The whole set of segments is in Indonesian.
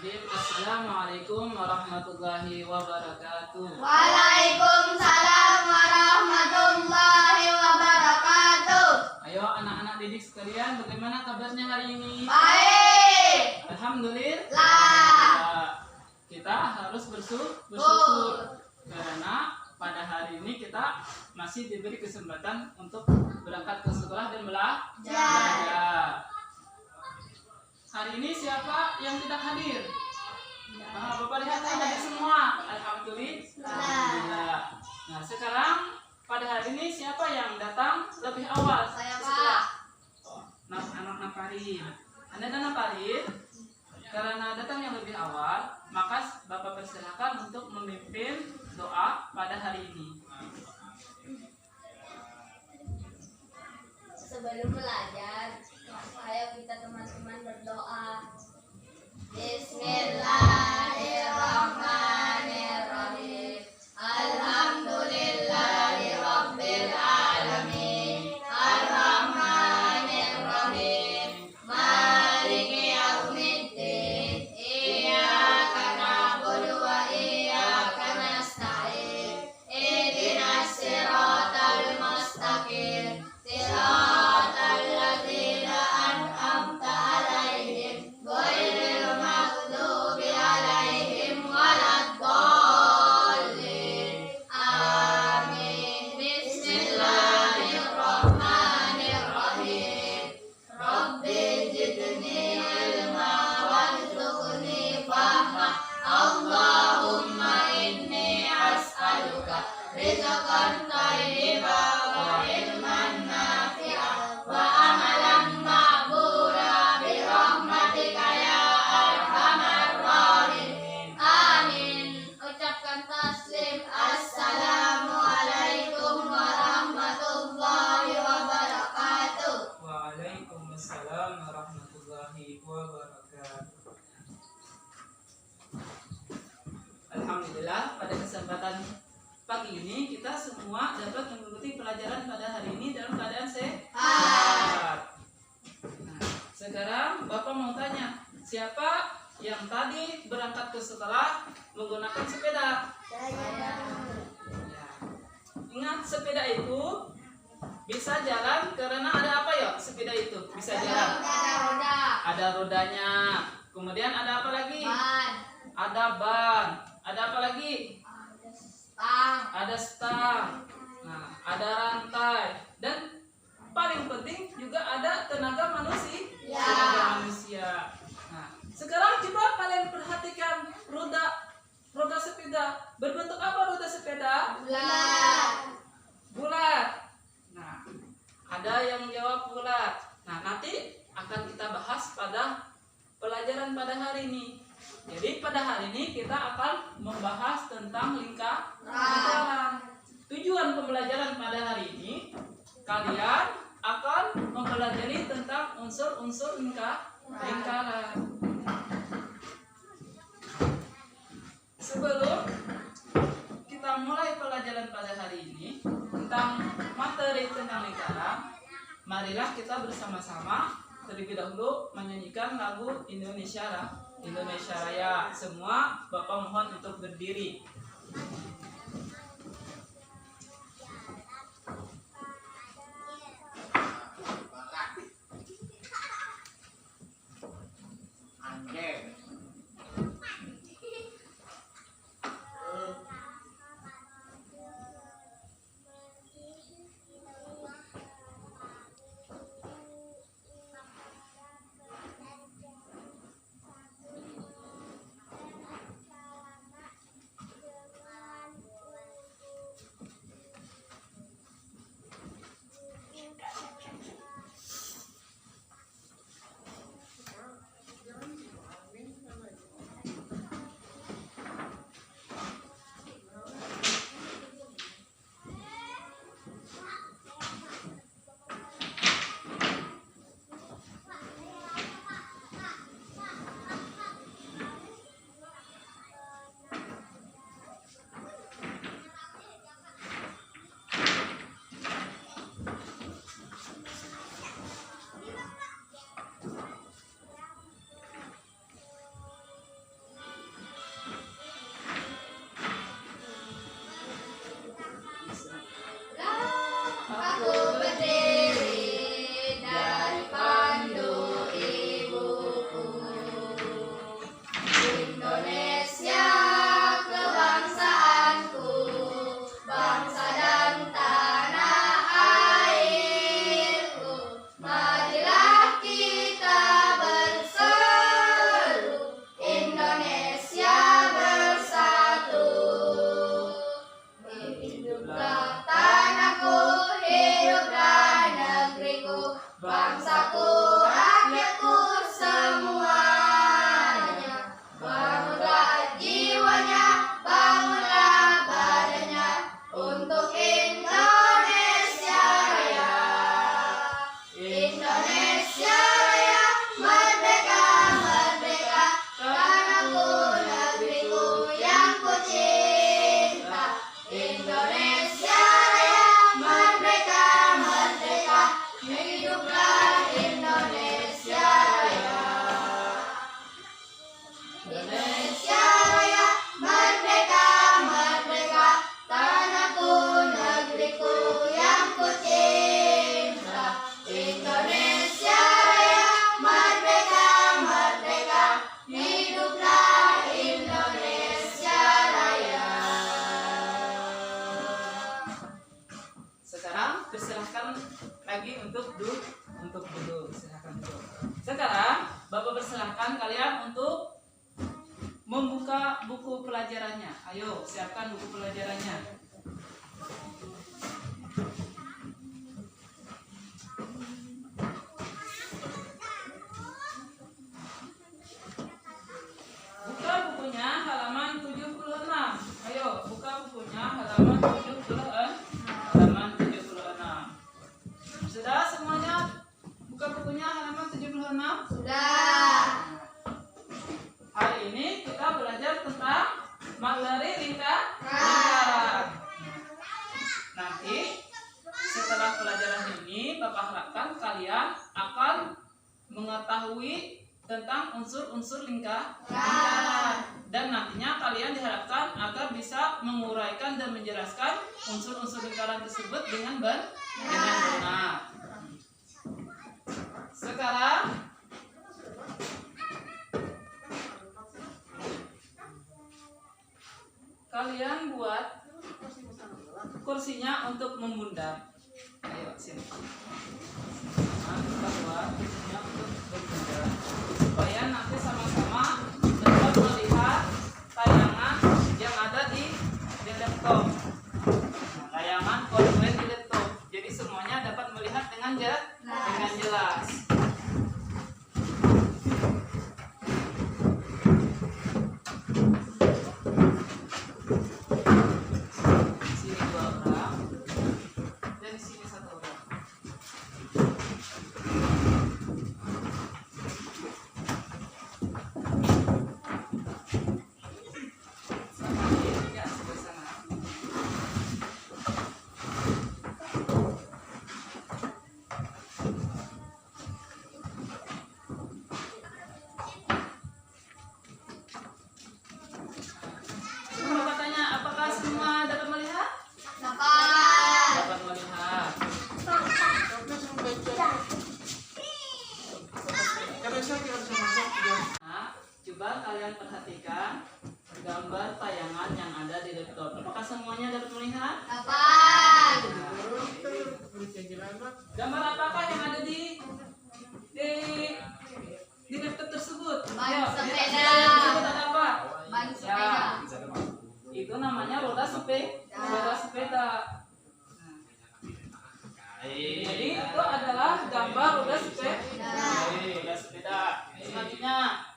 Bismillahirrahmanirrahim. Assalamualaikum warahmatullahi wabarakatuh. Waalaikumsalam warahmatullahi wabarakatuh. Ayo anak-anak didik sekalian, bagaimana kabarnya hari ini? Baik. Alhamdulillah. Kita harus bersyukur karena pada hari ini kita masih diberi kesempatan untuk berangkat ke sekolah dan belajar. Hari ini siapa yang tidak hadir? Bapak lihat hadir semua. Alhamdulillah. Nah, sekarang pada hari ini siapa yang datang lebih awal? Saya, sekolah? Anak Naparin. Anda dan Naparin, karena datang yang lebih awal, maka Bapak persilakan untuk memimpin doa pada hari ini. Sebelum belajar, ayo kita teman-teman berdoa. Bismillahirrahmanirrahim. Alhamdulillahirabbil alamin. Arrahmanirrahim. Maliki yaumiddin. Iyyaka na'budu wa iyyaka nasta'in. Ihdinas siratal mustaqim. Siratal ladzina an'amta 'alaihim ghairil maghdubi 'alaihim waladdallin. Amin. Bismillahirrahmanirrahim. Rabbi zidni ilma warzuqni fahma. Allahumma inni as'aluka rizqan thayyiban wa ilman nafi'an wa amalan maqbula bi rahmatika ya arhamar rahimin. Amin. Ucapkan taslim. Assalamualaikum warahmatullahi wabarakatuh. Waalaikumsalam warahmatullahi wabarakatuh. Alhamdulillah, pada kesempatan pagi ini kita semua dapat mengikuti pelajaran pada hari ini dalam keadaan sehat. Nah, sekarang Bapak mau tanya, siapa yang tadi berangkat ke sekolah menggunakan sepeda? Saya. Ya. Ingat, sepeda itu bisa jalan karena ada apa ya? Sepeda itu bisa jalan. Roda. Ada rodanya. Kemudian ada apa lagi? Ban. Ada ban. Ada apa lagi? Stang. Ada stang. Nah, ada rantai. Dan paling penting juga ada tenaga manusia. Ya. Tenaga manusia. Nah, sekarang coba kalian perhatikan roda sepeda. Berbentuk apa roda sepeda? Bulat. Bulat. Nah, ada yang jawab bulat. Nah, nanti akan kita bahas pada pelajaran pada hari ini. Jadi pada hari ini kita akan membahas tentang lingkaran. Tujuan pembelajaran pada hari ini, kalian akan mempelajari tentang unsur-unsur lingkaran. Sebelum kita mulai pelajaran pada hari ini tentang materi tentang lingkaran, marilah kita bersama-sama terlebih dahulu menyanyikan lagu Indonesia Raya. Semua Bapak mohon untuk berdiri. Indonesia Raya, merdeka, merdeka, tanahku, negeriku yang ku cinta. Indonesia Raya, merdeka, merdeka, hiduplah Indonesia Raya. Sekarang persilahkan lagi untuk duduk. Silahkan duduk. Sekarang Bapak persilahkan kalian untuk membuka buku pelajarannya. Ayo siapkan buku pelajarannya. Buka bukunya halaman 76. Ayo buka bukunya halaman 76. Sudah semuanya buka bukunya halaman 76? Sudah. Hari ini kita belajar tentang materi lingkaran. Nanti setelah pelajaran ini Bapak harapkan kalian akan mengetahui tentang unsur-unsur lingkaran. Dan nantinya kalian diharapkan agar bisa menguraikan dan menjelaskan unsur-unsur lingkaran tersebut dengan benar. Sekarang kalian buat kursinya untuk memundar. Ayo sini. Kita buat kursinya untuk memundar supaya nanti sama-sama dapat melihat tayangan yang ada di laptop. Tayangan konten di laptop. Jadi semuanya dapat melihat dengan jelas. Sini 2 orang dan sini 1 orang. Ya, sebelah sana. Bapak tanya, apakah semua dapat melihat? Dapat. Dapat melihat. Nah, coba kalian perhatikan gambar tayangan yang ada di laptop. Apakah semuanya dapat melihat? Dapat. Gambar apakah yang ada di laptop tersebut? Ban Ya, sepeda. di laptop tersebut ada apa? Ban Ya, sepeda. itu namanya roda sepeda. Jadi itu adalah gambar roda sepeda. Selanjutnya,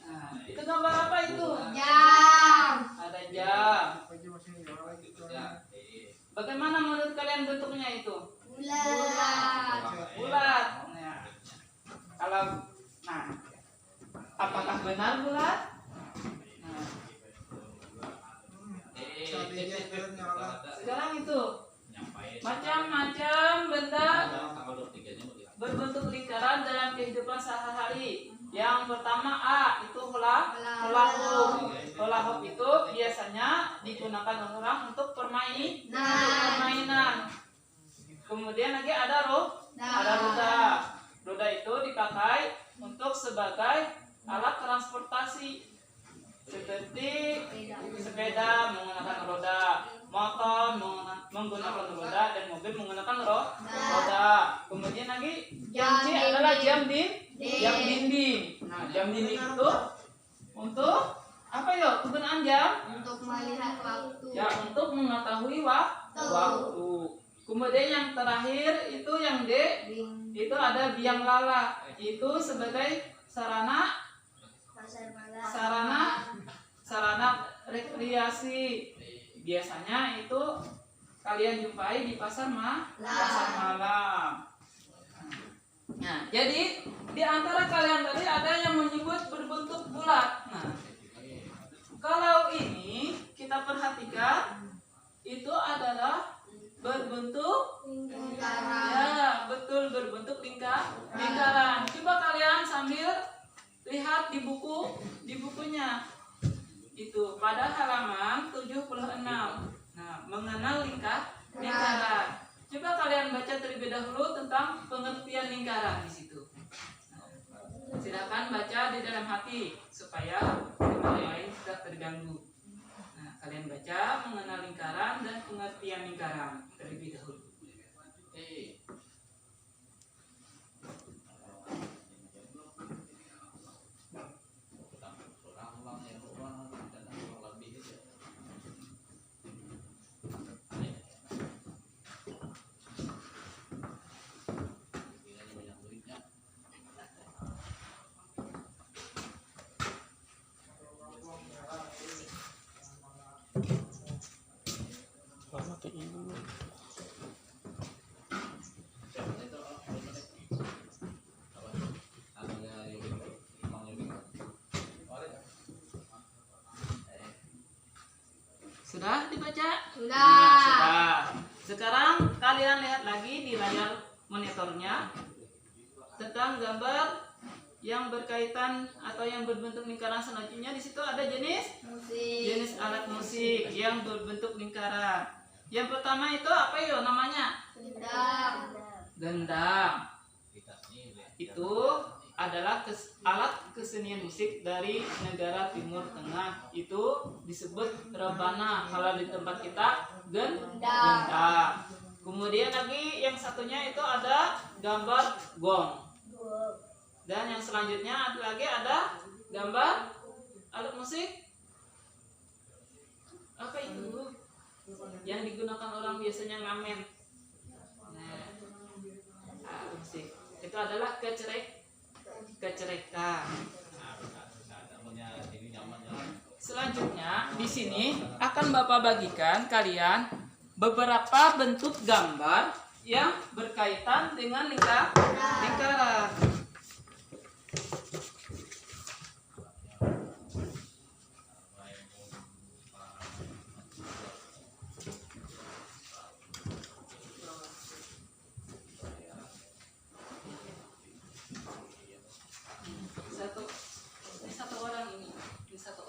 nah, itu gambar apa itu? Jam. Ada jam. Bagaimana menurut kalian bentuknya itu? Bulat. Bulat. Nah, apakah benar bulat? Nah, sekarang itu macam-macam benda berbentuk lingkaran dalam kehidupan sehari-hari. Yang pertama A itu hula hoop itu biasanya digunakan orang untuk permainan. Kemudian lagi ada roda. Roda itu dipakai untuk sebagai alat transportasi seperti sepeda menggunakan roda, motor menggunakan roda, dan mobil menggunakan roda. Kemudian lagi jam C adalah jam dinding. Nah, jam dinding itu untuk apa ya kegunaan jam? Untuk melihat waktu. Ya, untuk mengetahui waktu. Kemudian yang terakhir itu yang D, itu ada biang lala. Itu sebagai sarana rekreasi. Biasanya itu kalian jumpai di pasar malam. Nah, jadi di antara kalian tadi ada yang menyebut berbentuk bulat. Nah, kalau ini kita perhatikan itu adalah berbentuk ya, betul berbentuk lingkaran. Coba kalian sambil lihat di buku di bukunya. Itu pada halaman 76. Nah, mengenal lingkaran. Coba kalian baca terlebih dahulu tentang pengertian lingkaran di situ. Silakan baca di dalam hati supaya yang lain tidak terganggu. Nah, kalian baca mengenal lingkaran dan pengertian lingkaran terlebih dahulu. Sudah dibaca? Sudah. Nah, sudah. Sekarang kalian lihat lagi di layar monitornya tentang gambar yang berkaitan atau yang berbentuk lingkaran selanjutnya. Di situ ada jenis alat musik yang berbentuk lingkaran. Yang pertama itu apa yo namanya? Gendang. Itu adalah alat kesenian musik dari negara Timur Tengah. Itu disebut rebana. Kalau di tempat kita gendang. Kemudian lagi yang satunya itu ada gambar gong. Dan yang selanjutnya ada gambar alat musik. Apa itu? Yang digunakan orang biasanya ngamen. Nah, alat musik. Itu adalah kecerekan. Selanjutnya di sini akan Bapak bagikan kalian beberapa bentuk gambar yang berkaitan dengan lingkaran. Satu orang satu.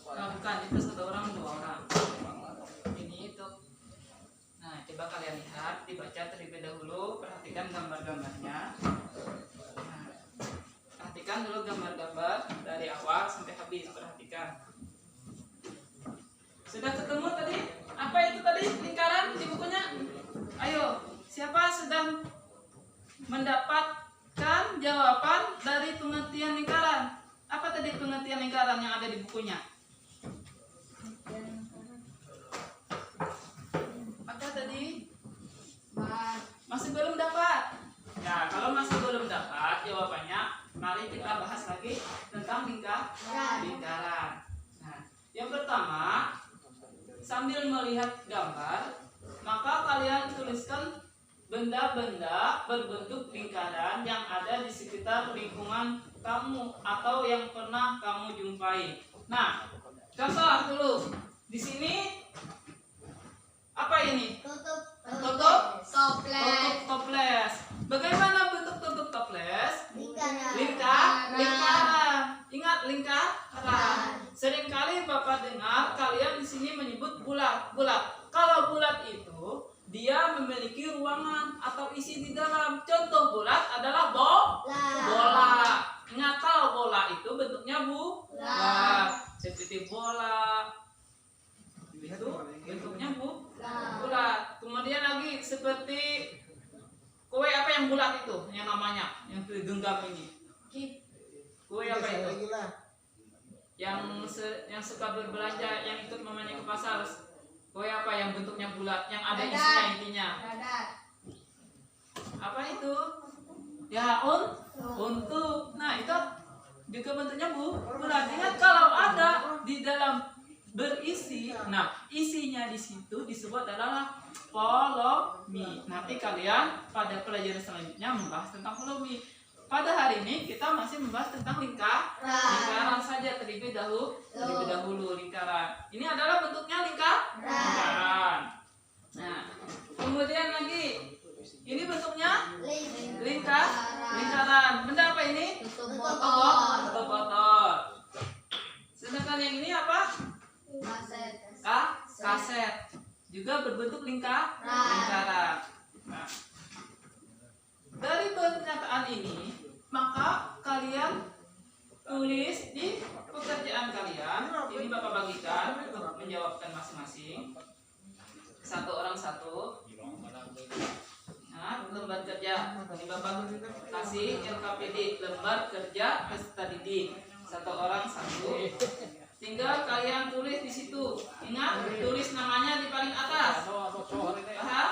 Nah, bukan, itu satu orang, dua orang. Ini itu. Nah, coba kalian lihat, dibaca terlebih dahulu, perhatikan gambar-gambarnya. Nah, perhatikan dulu gambar-gambar dari awal sampai habis, perhatikan. Sudah ketemu tadi? Apa itu tadi lingkaran di bukunya? Ayo, siapa sedang mendapatkan jawaban dari pengertian lingkaran? Apa tadi pengertian lingkaran yang ada di bukunya? Apa tadi? Masih belum dapat? Ya, kalau masih belum dapat jawabannya, mari kita bahas lagi tentang lingkaran. Nah, yang pertama, sambil melihat gambar, maka kalian tuliskan benda-benda berbentuk lingkaran yang ada di sekitar lingkungan kamu atau yang pernah kamu jumpai. Nah, contoh dulu. Di sini apa ini? Tutup toples. Bagaimana bentuk tutup toples? Lingkaran. Ingat lingkaran. Seringkali Bapak dengar kalian di sini menyebut bulat. Kalau bulat itu dia memiliki ruangan atau isi di dalam. Contoh bulat adalah bola. Ingat, kalau bola itu bentuknya bulat, seperti bola. Itu bentuknya bulat. Kemudian lagi seperti kue apa yang bulat itu, yang namanya, yang genggam ini. Kue apa itu? Yang suka berbelanja, yang ikut mamanya ke pasar. Koi apa yang bentuknya bulat, yang ada Radar. isinya intinya? Radar. Apa itu? Ya, untuk. Nah, itu juga bentuknya bulat. Ingat kalau ada di dalam berisi, nah isinya di situ disebut adalah polomi. Nanti kalian pada pelajaran selanjutnya membahas tentang polomi. Pada hari ini kita masih membahas tentang lingkaran saja terlebih dahulu lingkaran. Ini adalah bentuknya lingkaran. Nah, kemudian lagi ini bentuknya lingkaran. Benda apa ini? Tutup Tutup botol. Sedangkan yang ini apa? Kaset. Kaset. Juga berbentuk lingkaran. Nah, dari pernyataan ini, maka kalian tulis di pekerjaan kalian. Ini Bapak bagikan untuk menjawabkan masing-masing. Satu orang satu. Nah, lembar kerja. Ini Bapak kasih LKPD, lembar kerja peserta didik. Satu orang satu. Tinggal kalian tulis di situ. Ingat, tulis namanya di paling atas. Paham?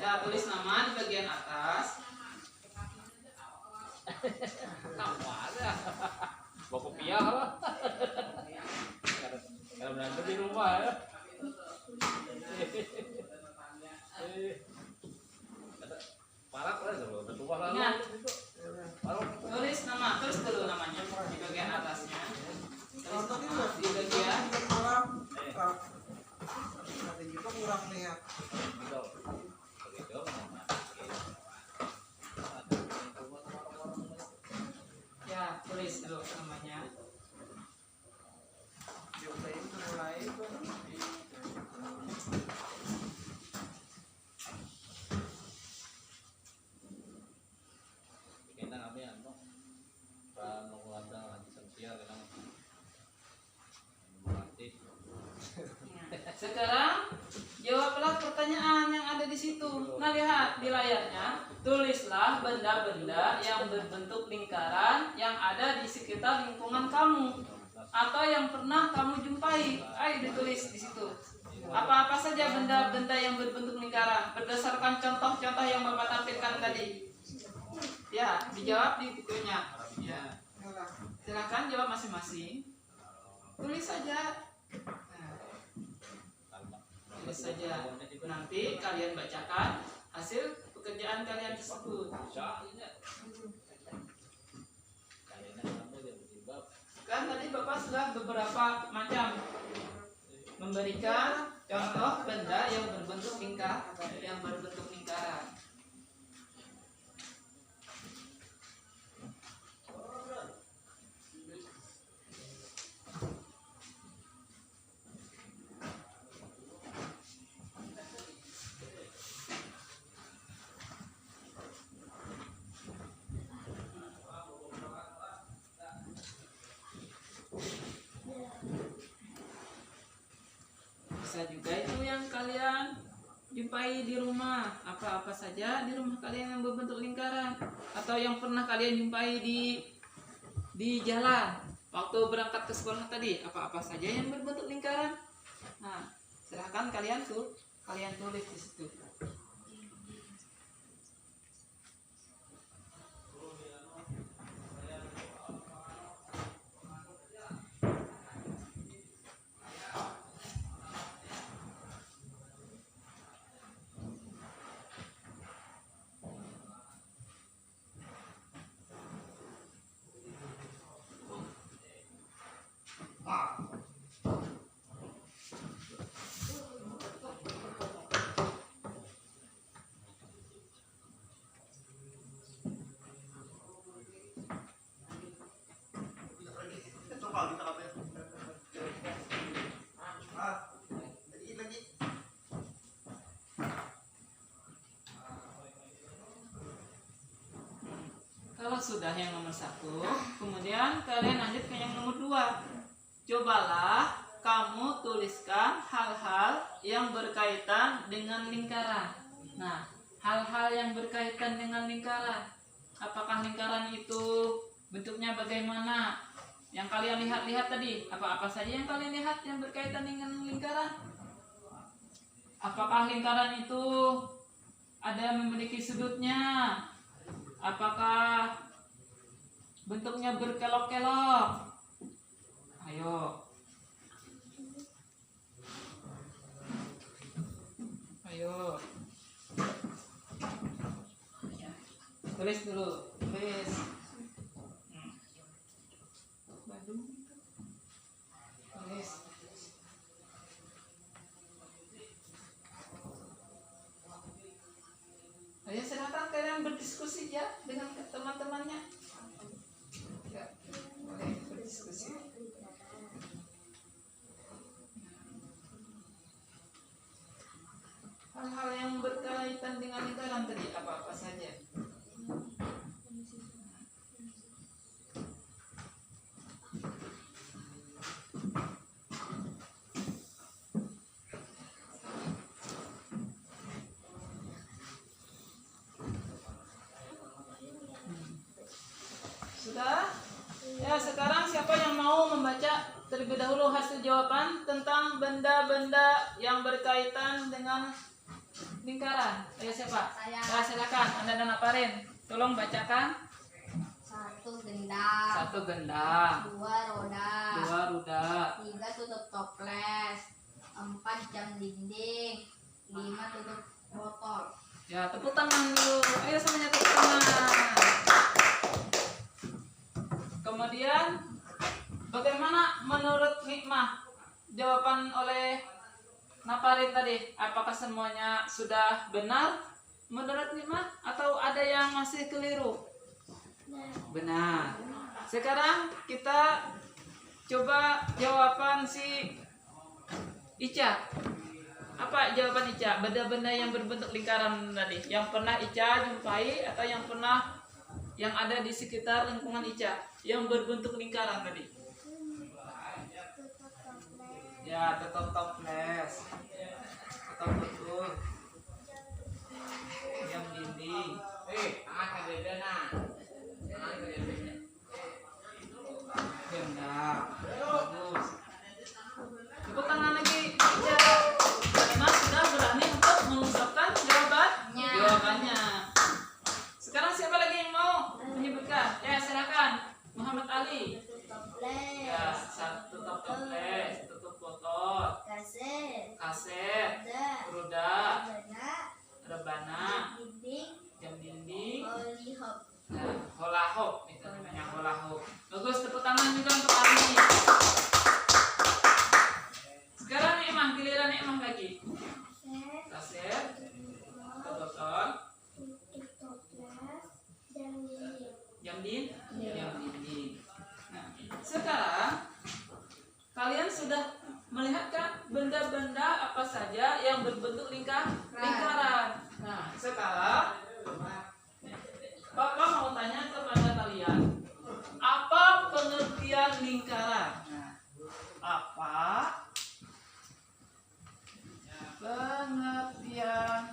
Ya, tulis nama di bagian atas. Bawa kopiah lah. Kalau berantem di rumah ya. Parah lah, bertuah lah. Ingat, tulis nama, tulis dulu namanya di bagian atasnya. Tulis nama di bagian. Nanti juga kurang lihat. Ya, tulis dulu namanya. Diobain mulai. Kita kami ano, para menguasa lagi sosial kita melatih. Sekarang jawablah pertanyaan yang ada di situ. Nah, lihat di layarnya. Tulislah benda-benda yang berbentuk lingkaran yang ada di sekitar lingkungan kamu atau yang pernah kamu jumpai. Ayo ditulis di situ. Apa-apa saja benda-benda yang berbentuk lingkaran berdasarkan contoh-contoh yang Bapak tampilkan tadi. Ya, dijawab di bukunya. Ya. Silakan jawab masing-masing. Tulis saja. Tulis saja. Nanti kalian bacakan hasil pekerjaan kalian tersebut. Kan tadi Bapak sudah beberapa macam memberikan contoh benda yang berbentuk lingkaran. Bisa juga itu yang kalian jumpai di rumah, apa-apa saja di rumah kalian yang berbentuk lingkaran atau yang pernah kalian jumpai di jalan waktu berangkat ke sekolah tadi, apa-apa saja yang berbentuk lingkaran. Nah, silahkan kalian tulis di situ. Kalau sudah yang nomor 1, kemudian kalian lanjut ke yang nomor 2. Cobalah kamu tuliskan hal-hal yang berkaitan dengan lingkaran. Nah, hal-hal yang berkaitan dengan lingkaran. Apakah lingkaran itu bentuknya bagaimana? Yang kalian lihat tadi, apa-apa saja yang kalian lihat yang berkaitan dengan lingkaran? Apakah lingkaran itu ada memiliki sudutnya? Apakah bentuknya berkelok-kelok? Ayo. Ayo. Tulis dulu, tulis. Bandung. Tulis. Ayo silakan kalian berdiskusi ya dengan teman-temannya. Ya, boleh berdiskusi. Hal-hal yang berkaitan dengan lingkaran tadi apa-apa saja. Sudah? Ya, sekarang siapa yang mau membaca terlebih dahulu hasil jawaban tentang benda-benda yang berkaitan dengan lingkaran? Ayo siapa? Saya. Ya, silakan. Anda dan Aparin. Tolong bacakan. 1 gendang. 1 gendang, 2 roda. 2 roda, 3 tutup toples. 4 jam dinding. 5 tutup botol. ya tepuk tangan dulu. Ayo semuanya tepuk tangan. Kemudian bagaimana menurut Hikmah jawaban oleh Naparin tadi? Apakah semuanya sudah benar menurut Hikmah atau ada yang masih keliru? Benar. Sekarang kita coba jawaban si Ica. Apa jawaban Ica? Benda-benda yang berbentuk lingkaran tadi, yang pernah Ica jumpai atau yang ada di sekitar lingkungan Ica, yang berbentuk lingkaran tadi. Ya, tetap toples. Tetap betul. Yang dinding. Gendang. Bagus. Tepuk tangan lagi. Ica. Karena sudah berani untuk mengungkapkan jawabannya. Sekarang siapa lagi yang mau menyebutkan? Ya, silakan. Muhammad Ali. Ya, 1 toples, tutup botol, kaset, roda, rebana, jam dinding, nah, holahop itu namanya holahop. Bagus, tepuk tangan juga untuk Ali. Sekarang Emang, giliran Emang lagi. Kaset, tutup botol, jam dinding. Nah, sekarang kalian sudah melihatkan benda-benda apa saja yang berbentuk lingkaran. Nah, sekarang Bapak mau tanya kepada kalian, apa pengertian lingkaran? Nah, apa pengertian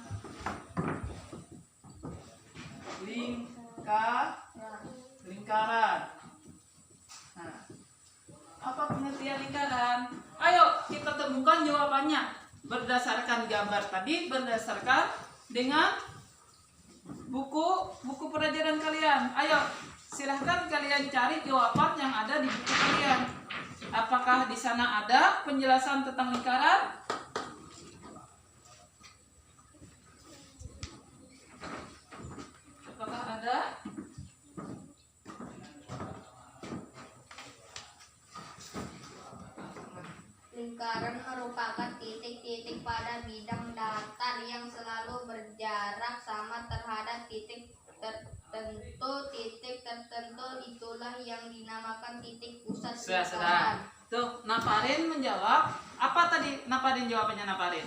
lingkaran? Nah, apa pengertian lingkaran? Ayo kita temukan jawabannya berdasarkan gambar tadi, berdasarkan dengan buku pelajaran kalian. Ayo silahkan kalian cari jawaban yang ada di buku kalian. Apakah di sana ada penjelasan tentang lingkaran? Apakah ada? Lingkaran merupakan titik-titik pada bidang datar yang selalu berjarak sama terhadap titik tertentu. Titik tertentu itulah yang dinamakan titik pusat lingkaran. Tuh, Naparin menjawab. Apa tadi Naparin jawabannya Naparin?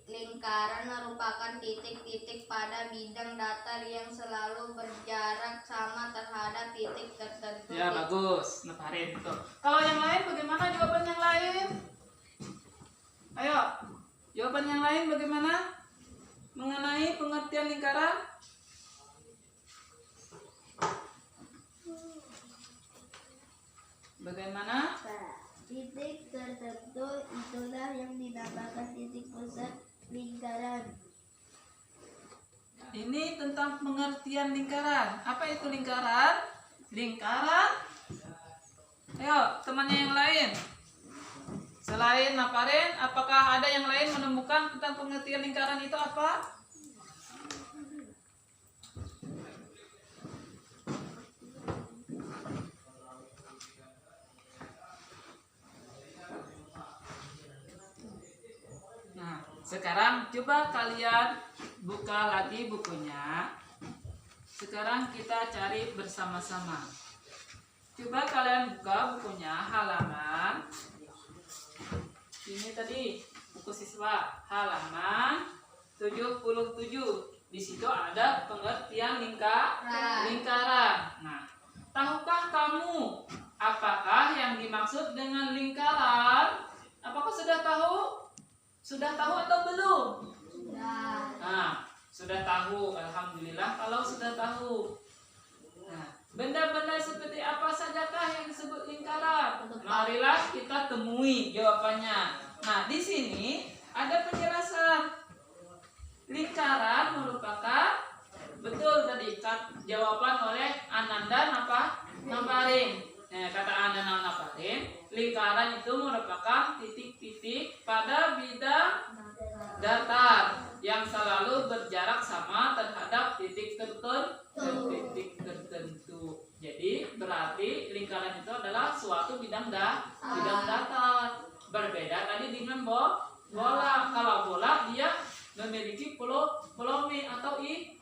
Lingkaran merupakan titik-titik pada bidang datar yang selalu berjarak sama terhadap titik tertentu. Ya, bagus, Naparin. Tuh. Kalau yang lain bagaimana jawaban yang lain? Ayo, jawaban yang lain bagaimana mengenai pengertian lingkaran? Bagaimana? Titik tertentu itulah yang dinamakan titik pusat lingkaran. Ini tentang pengertian lingkaran. Apa itu lingkaran? Lingkaran. Ayo, temannya yang lain. Selain Naparin, apakah ada yang lain menemukan tentang pengertian lingkaran itu apa? Nah, sekarang coba kalian buka lagi bukunya. Sekarang kita cari bersama-sama. Coba kalian buka bukunya halaman. Ini tadi buku siswa halaman 77. Di situ ada pengertian lingkaran. Nah, tahukah kamu apakah yang dimaksud dengan lingkaran? Apakah sudah tahu? Sudah tahu atau belum? Nah, sudah tahu. Alhamdulillah kalau sudah tahu. Nah, benda-benda seperti apa sajakah yang disebut lingkaran? Marilah kita temui jawabannya. Nah, di sini ada penjelasan. Lingkaran merupakan, betul tadi jawaban oleh Ananda Naparin. Nah, kata Ananda Naparin, lingkaran itu merupakan titik-titik pada bidang datar yang selalu berjarak sama terhadap titik tertentu. Jadi berarti lingkaran itu adalah suatu bidang datar. Berbeda tadi dengan bola. Kalau bola dia memiliki volume atau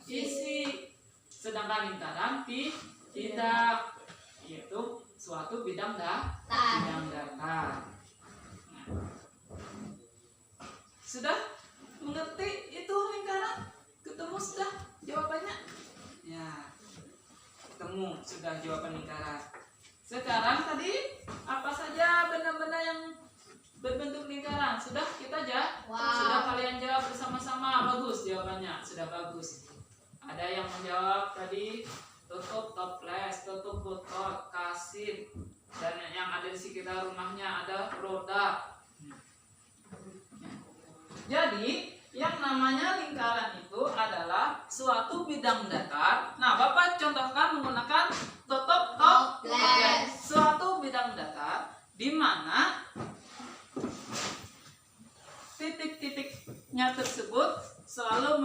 isi, sedangkan lingkaran tidak, yaitu suatu bidang datar. Nah, sudah mengerti itu lingkaran? Ketemu sudah jawabannya? Ya, ketemu sudah jawaban lingkaran. Sekarang tadi apa saja benda-benda yang berbentuk lingkaran? Sudah kita sudah kalian jawab bersama-sama. Bagus jawabannya, sudah bagus. Ada yang menjawab tadi tutup toples, tutup botol, kasir, dan yang ada di sekitar rumahnya ada roda. Jadi yang namanya lingkaran itu adalah suatu bidang datar. Nah, Bapak contohkan menggunakan tutup toples. Suatu bidang datar di mana titik-titiknya tersebut selalu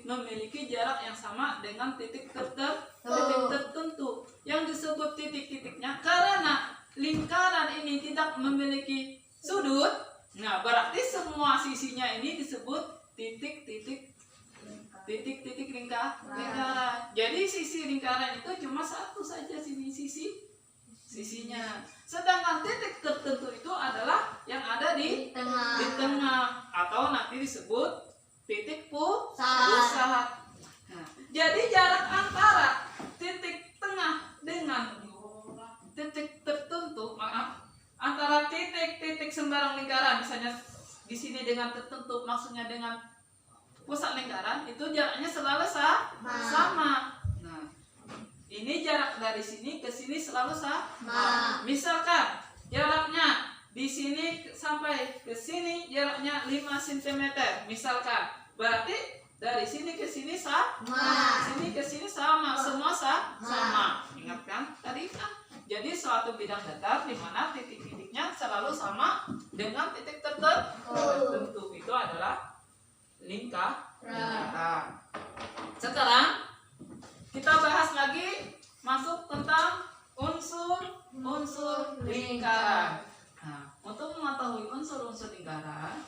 memiliki jarak yang sama dengan titik tertentu. Yang disebut titik-titiknya karena lingkaran ini tidak memiliki sudut. Nah, berarti semua sisinya ini disebut titik-titik lingkaran. Jadi sisi lingkaran itu cuma satu saja sisinya. Sedangkan titik tertentu itu adalah yang ada di tengah atau nanti disebut titik pusat. Nah, jadi jarak antara titik tengah dengan titik tertentu, antara titik-titik sembarang lingkaran, misalnya di sini dengan tertentu, maksudnya dengan pusat lingkaran, itu jaraknya selalu sama. Nah, ini jarak dari sini ke sini selalu sama. Misalkan jaraknya di sini sampai ke sini jaraknya 5 cm. Misalkan, berarti dari sini ke sini sini ke sini sama, semua sama. Ingat kan tadi kan? Jadi suatu bidang datar di mana titik-titiknya selalu sama dengan titik tertentu. Itu adalah lingkaran. Sekarang kita bahas lagi, masuk tentang unsur lingkaran. Nah, untuk mengetahui unsur-unsur lingkaran,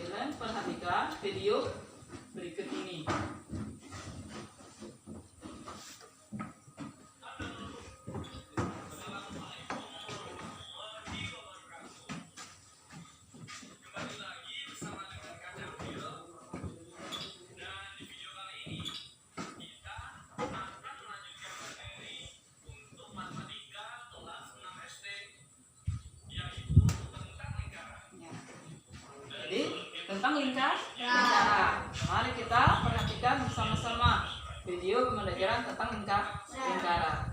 kalian perhatikan video berikut ini. video pembelajaran tentang lingkaran.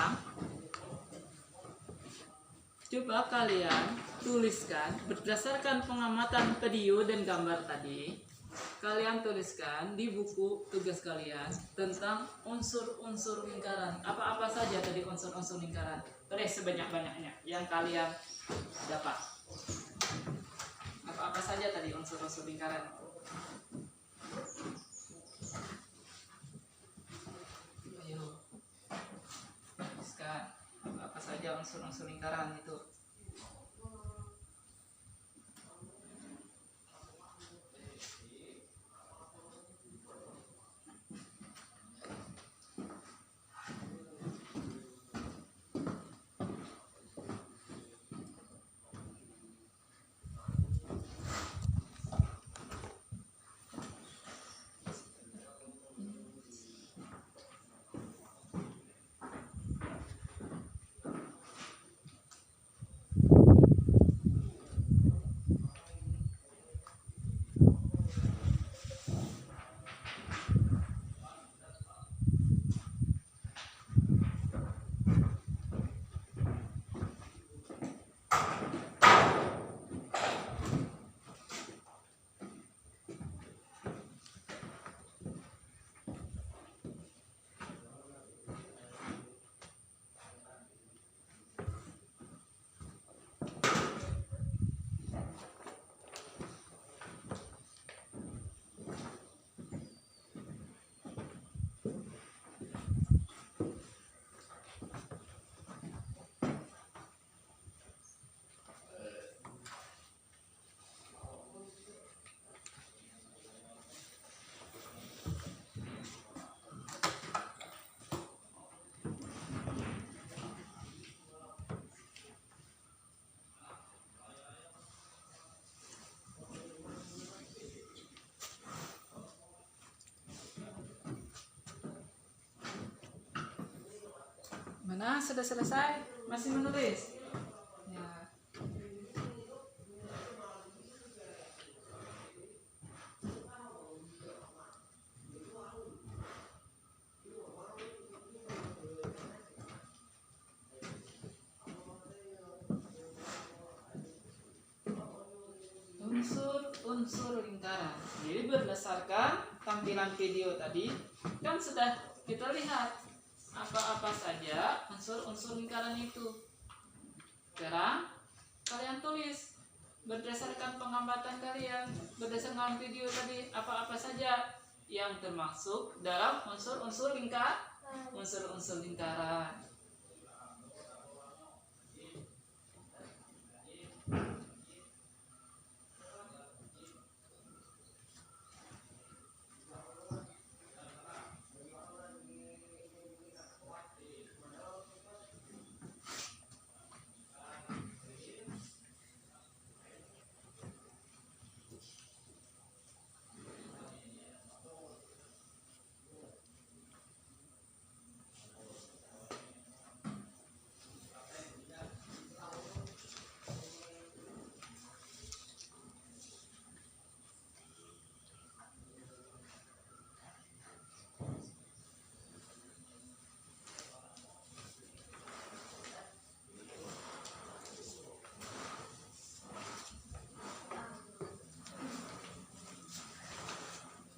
sekarang coba kalian tuliskan berdasarkan pengamatan video dan gambar tadi. Kalian tuliskan di buku tugas kalian tentang unsur-unsur lingkaran. Apa-apa saja tadi unsur-unsur lingkaran. Tulis sebanyak-banyaknya yang kalian dapat. Apa-apa saja tadi unsur-unsur lingkaran. Ayo, tuliskan apa saja unsur-unsur lingkaran itu. Mana sudah selesai? Masih menulis? Ya. Unsur-unsur lingkaran. Jadi berdasarkan tampilan video tadi kan sudah kita lihat apa-apa saja unsur-unsur lingkaran itu. Sekarang kalian tulis berdasarkan pengamatan kalian, berdasarkan video tadi apa-apa saja yang termasuk dalam unsur-unsur lingkaran.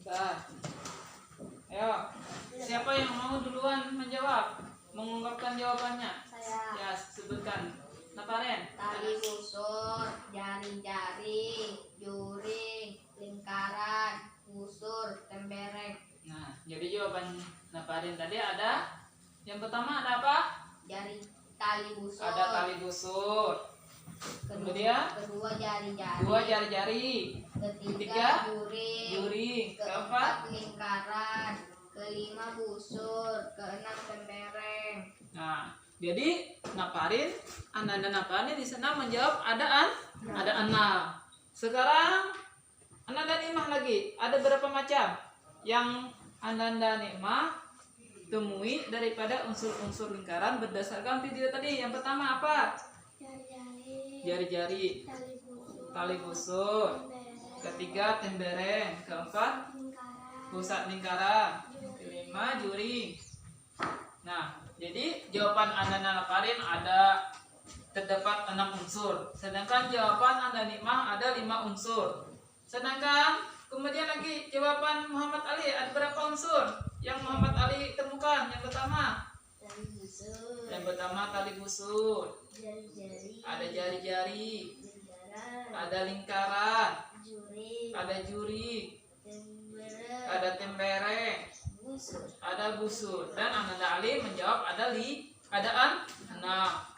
Dah. Ayo, siapa yang mau duluan menjawab? Mengungkapkan jawabannya? Saya. Ya, sebutkan. Naparen. Tali busur, jari-jari, juring, lingkaran, busur, tembereng. Nah, jadi jawaban Naparen tadi ada. Yang pertama ada apa? Tali busur. Ada tali busur. Kemudian kedua jari-jari. dua jari-jari. Ketiga juring. Juring. Keempat lingkaran. Kelima busur. Keenam tembereng. Nah, jadi Naparin, Ananda Naparin di sana menjawab ada 6. Sekarang Ananda Nimah lagi. Ada berapa macam yang Ananda Nimah temui daripada unsur-unsur lingkaran berdasarkan video tadi? Yang pertama apa? Jari-jari, tali busur. Ketiga tembereng. Keempat pusat lingkaran. Kelima juring. Nah, Jadi jawaban Anda Nalaparin ada terdapat 6 unsur. Sedangkan jawaban Anda Nikmah ada 5 unsur. Sedangkan kemudian lagi jawaban Muhammad Ali ada berapa unsur yang Muhammad Ali temukan? Yang pertama tali busur, ada jari-jari, ada lingkaran, ada juri, ada tembereng, ada busur. Dan Ananda Ali menjawab ada 6.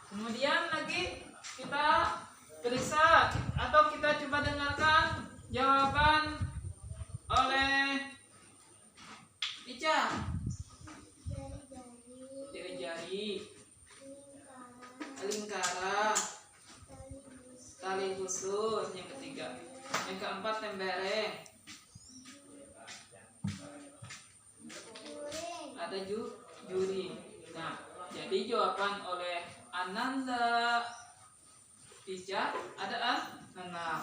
Kemudian lagi kita periksa atau kita coba dengarkan jawaban oleh Ica. Jari-jari, lingkaran, tali busur, yang ketiga. Yang keempat tembereng. Ada juri. Nah, jadi jawaban oleh Ananda Ica ada 6. Nah,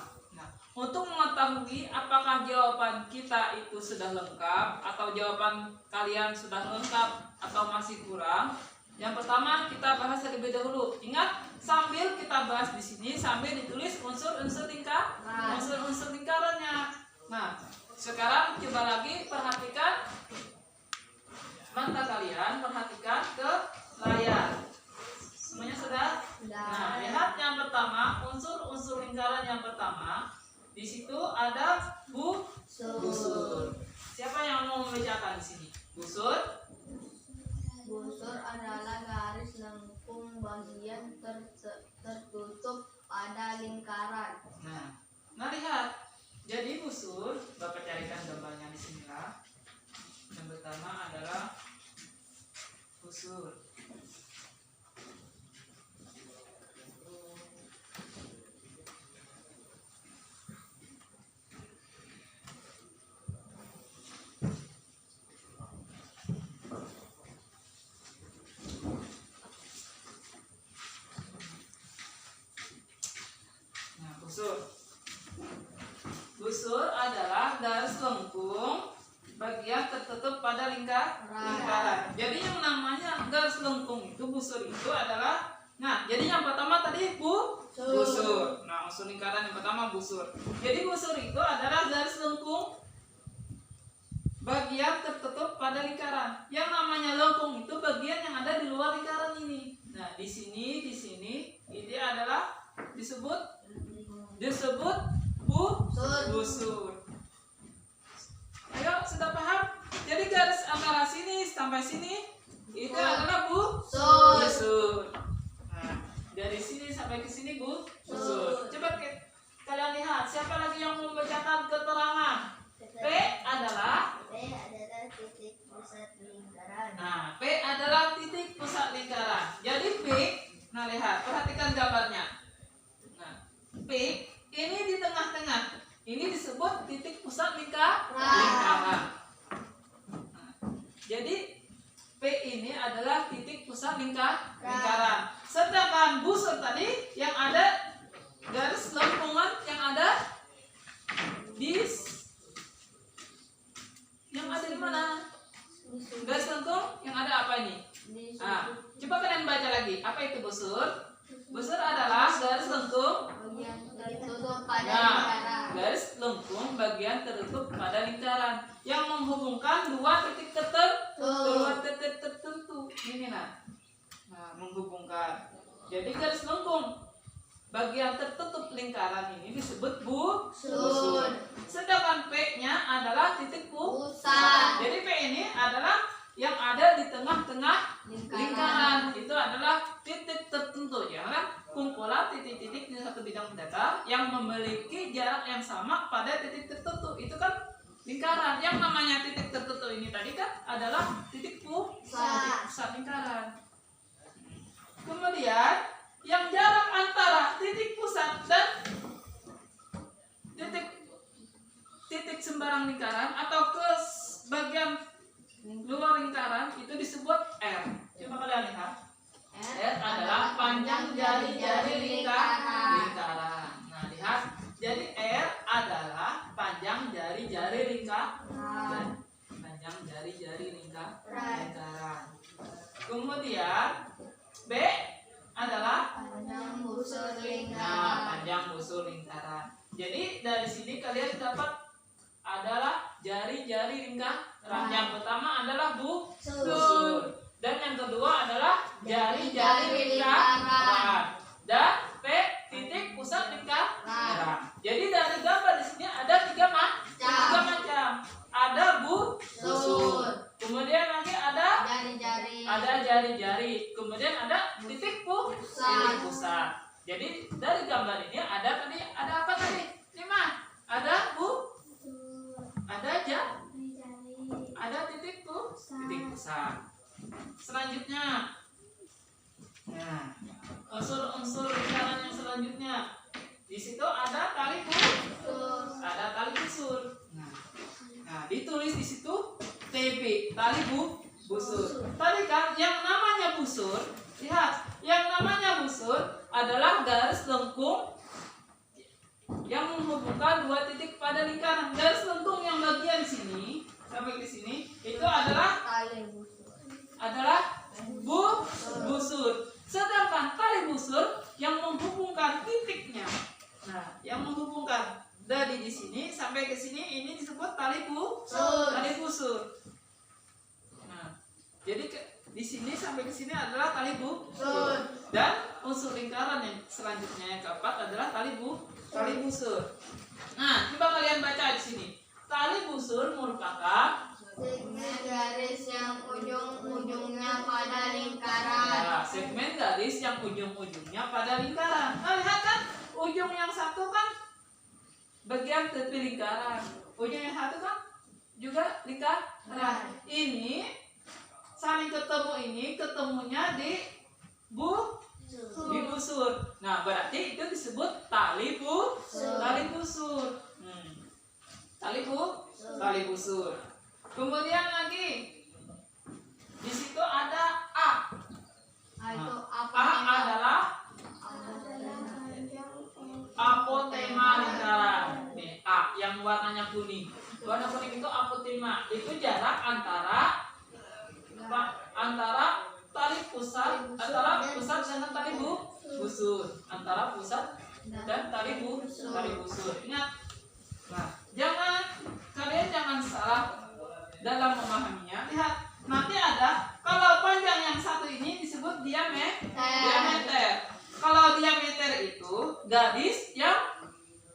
untuk mengetahui apakah jawaban kita itu sudah lengkap atau jawaban kalian sudah lengkap atau masih kurang, yang pertama kita bahas terlebih dahulu. Ingat, sambil kita bahas di sini sambil ditulis unsur-unsur lingkarannya. Nah, sekarang coba lagi perhatikan mata kalian, perhatikan ke layar. Semuanya sudah? Nah, lihat yang pertama, unsur-unsur lingkaran yang pertama. Di situ ada busur. Siapa yang mau membacakan di sini? Busur adalah garis lengkung bagian tertutup pada lingkaran. Nah lihat. Jadi busur, Bapak carikan gambarnya di sinilah. Yang pertama adalah busur. Busur adalah garis lengkung bagian tertutup pada lingkaran. Jadi yang namanya garis lengkung itu busur itu adalah, nah jadi yang pertama tadi busur. Nah, unsur lingkaran yang pertama busur. Jadi busur itu adalah garis lengkung bagian tertutup pada lingkaran. Yang namanya lengkung itu bagian yang ada di luar lingkaran ini. Nah, di sini ini adalah disebut busur. Ayo, sudah paham? Jadi garis antara sini sampai sini itu adalah busur. Nah, dari sini sampai ke sini busur. Coba kalian lihat, siapa lagi yang membacakan keterangan? P adalah titik pusat lingkaran. Nah, P adalah titik pusat lingkaran. Jadi P, nah lihat, perhatikan gambarnya. Nah, P ini di tengah-tengah. Ini disebut titik pusat lingkaran. Nah, jadi P ini adalah titik pusat lingkaran. Sedangkan busur tadi yang ada garis lengkungan yang ada di mana? Garis lengkung yang ada apa ini? Nah, coba kalian baca lagi. Apa itu busur? Busur adalah garis lengkung tertutup pada lingkaran. Garis lengkung bagian tertutup pada lingkaran yang menghubungkan dua titik tertentu. Ini nah, menghubungkan. Jadi garis lengkung bagian tertutup lingkaran ini disebut busur. Sedangkan P-nya adalah titik pusat. Jadi P ini adalah yang ada di tengah-tengah lingkaran. Itu adalah titik tertentu, ya kan? Kumpulan titik-titik di satu bidang datar yang memiliki jarak yang sama pada titik tertentu. Itu kan lingkaran. Yang namanya titik tertentu ini tadi kan adalah titik pusat lingkaran. Kemudian yang jarak antara titik pusat dan titik sembarang lingkaran atau ke bagian luar lingkaran itu disebut R. Coba kalian lihat. R adalah panjang jari-jari lingkaran. Nah, lihat. Jadi R adalah panjang jari-jari lingkaran. Panjang jari-jari lingkaran. Kemudian B adalah Panjang busur nah, lingkaran. panjang busur lingkaran. Jadi dari sini kalian dapat adalah jari-jari lingkaran. Yang pertama adalah busur. Dan yang kedua adalah jari-jari lingkaran. Dan P titik pusat lingkaran. Jadi dari gambar di sini ada tiga macam. Ada busur. Kemudian nanti ada jari-jari. Kemudian ada titik pusat. Jadi dari gambar ini ada apa tadi? 5. Ada ada titik pusat. Selanjutnya, nah, unsur lingkaran yang selanjutnya, di situ ada tali busur. Nah, ditulis di situ TB, tali busur. Tadi kan yang namanya busur, lihat, yang namanya busur adalah garis lengkung yang menghubungkan dua titik pada lingkaran. Garis lengkung yang bagian sini sampai ke sini itu adalah busur. Sedangkan tali busur yang menghubungkan titiknya. Nah, yang menghubungkan dari di sini sampai ke sini ini disebut tali busur. Nah, jadi di sini sampai ke sini adalah tali busur. Dan unsur lingkaran yang selanjutnya yang keempat adalah tali busur. Nah, coba kalian baca di sini. Tali busur merupakan segmen garis yang ujung-ujungnya pada lingkaran. nah, segmen garis yang ujung-ujungnya pada lingkaran. Nah, lihat kan, ujung yang satu kan bagian tepi lingkaran. Ujung yang satu kan juga lingkaran. Ini saling ketemunya di busur. Nah, berarti itu disebut tali busur. Tali busur. Kemudian lagi di situ ada A. Itu A adalah apotema lingkaran. Nih, A yang warnanya kuning. Warna kuning itu apotema. Itu jarak antara tali pusat, antara pusat dengan tali busur. Antara pusat dan tali busur. Ingat. Nah, kalian jangan salah dalam memahaminya. Lihat, nanti ada kalau panjang yang satu ini disebut diameter. Kalau diameter itu garis yang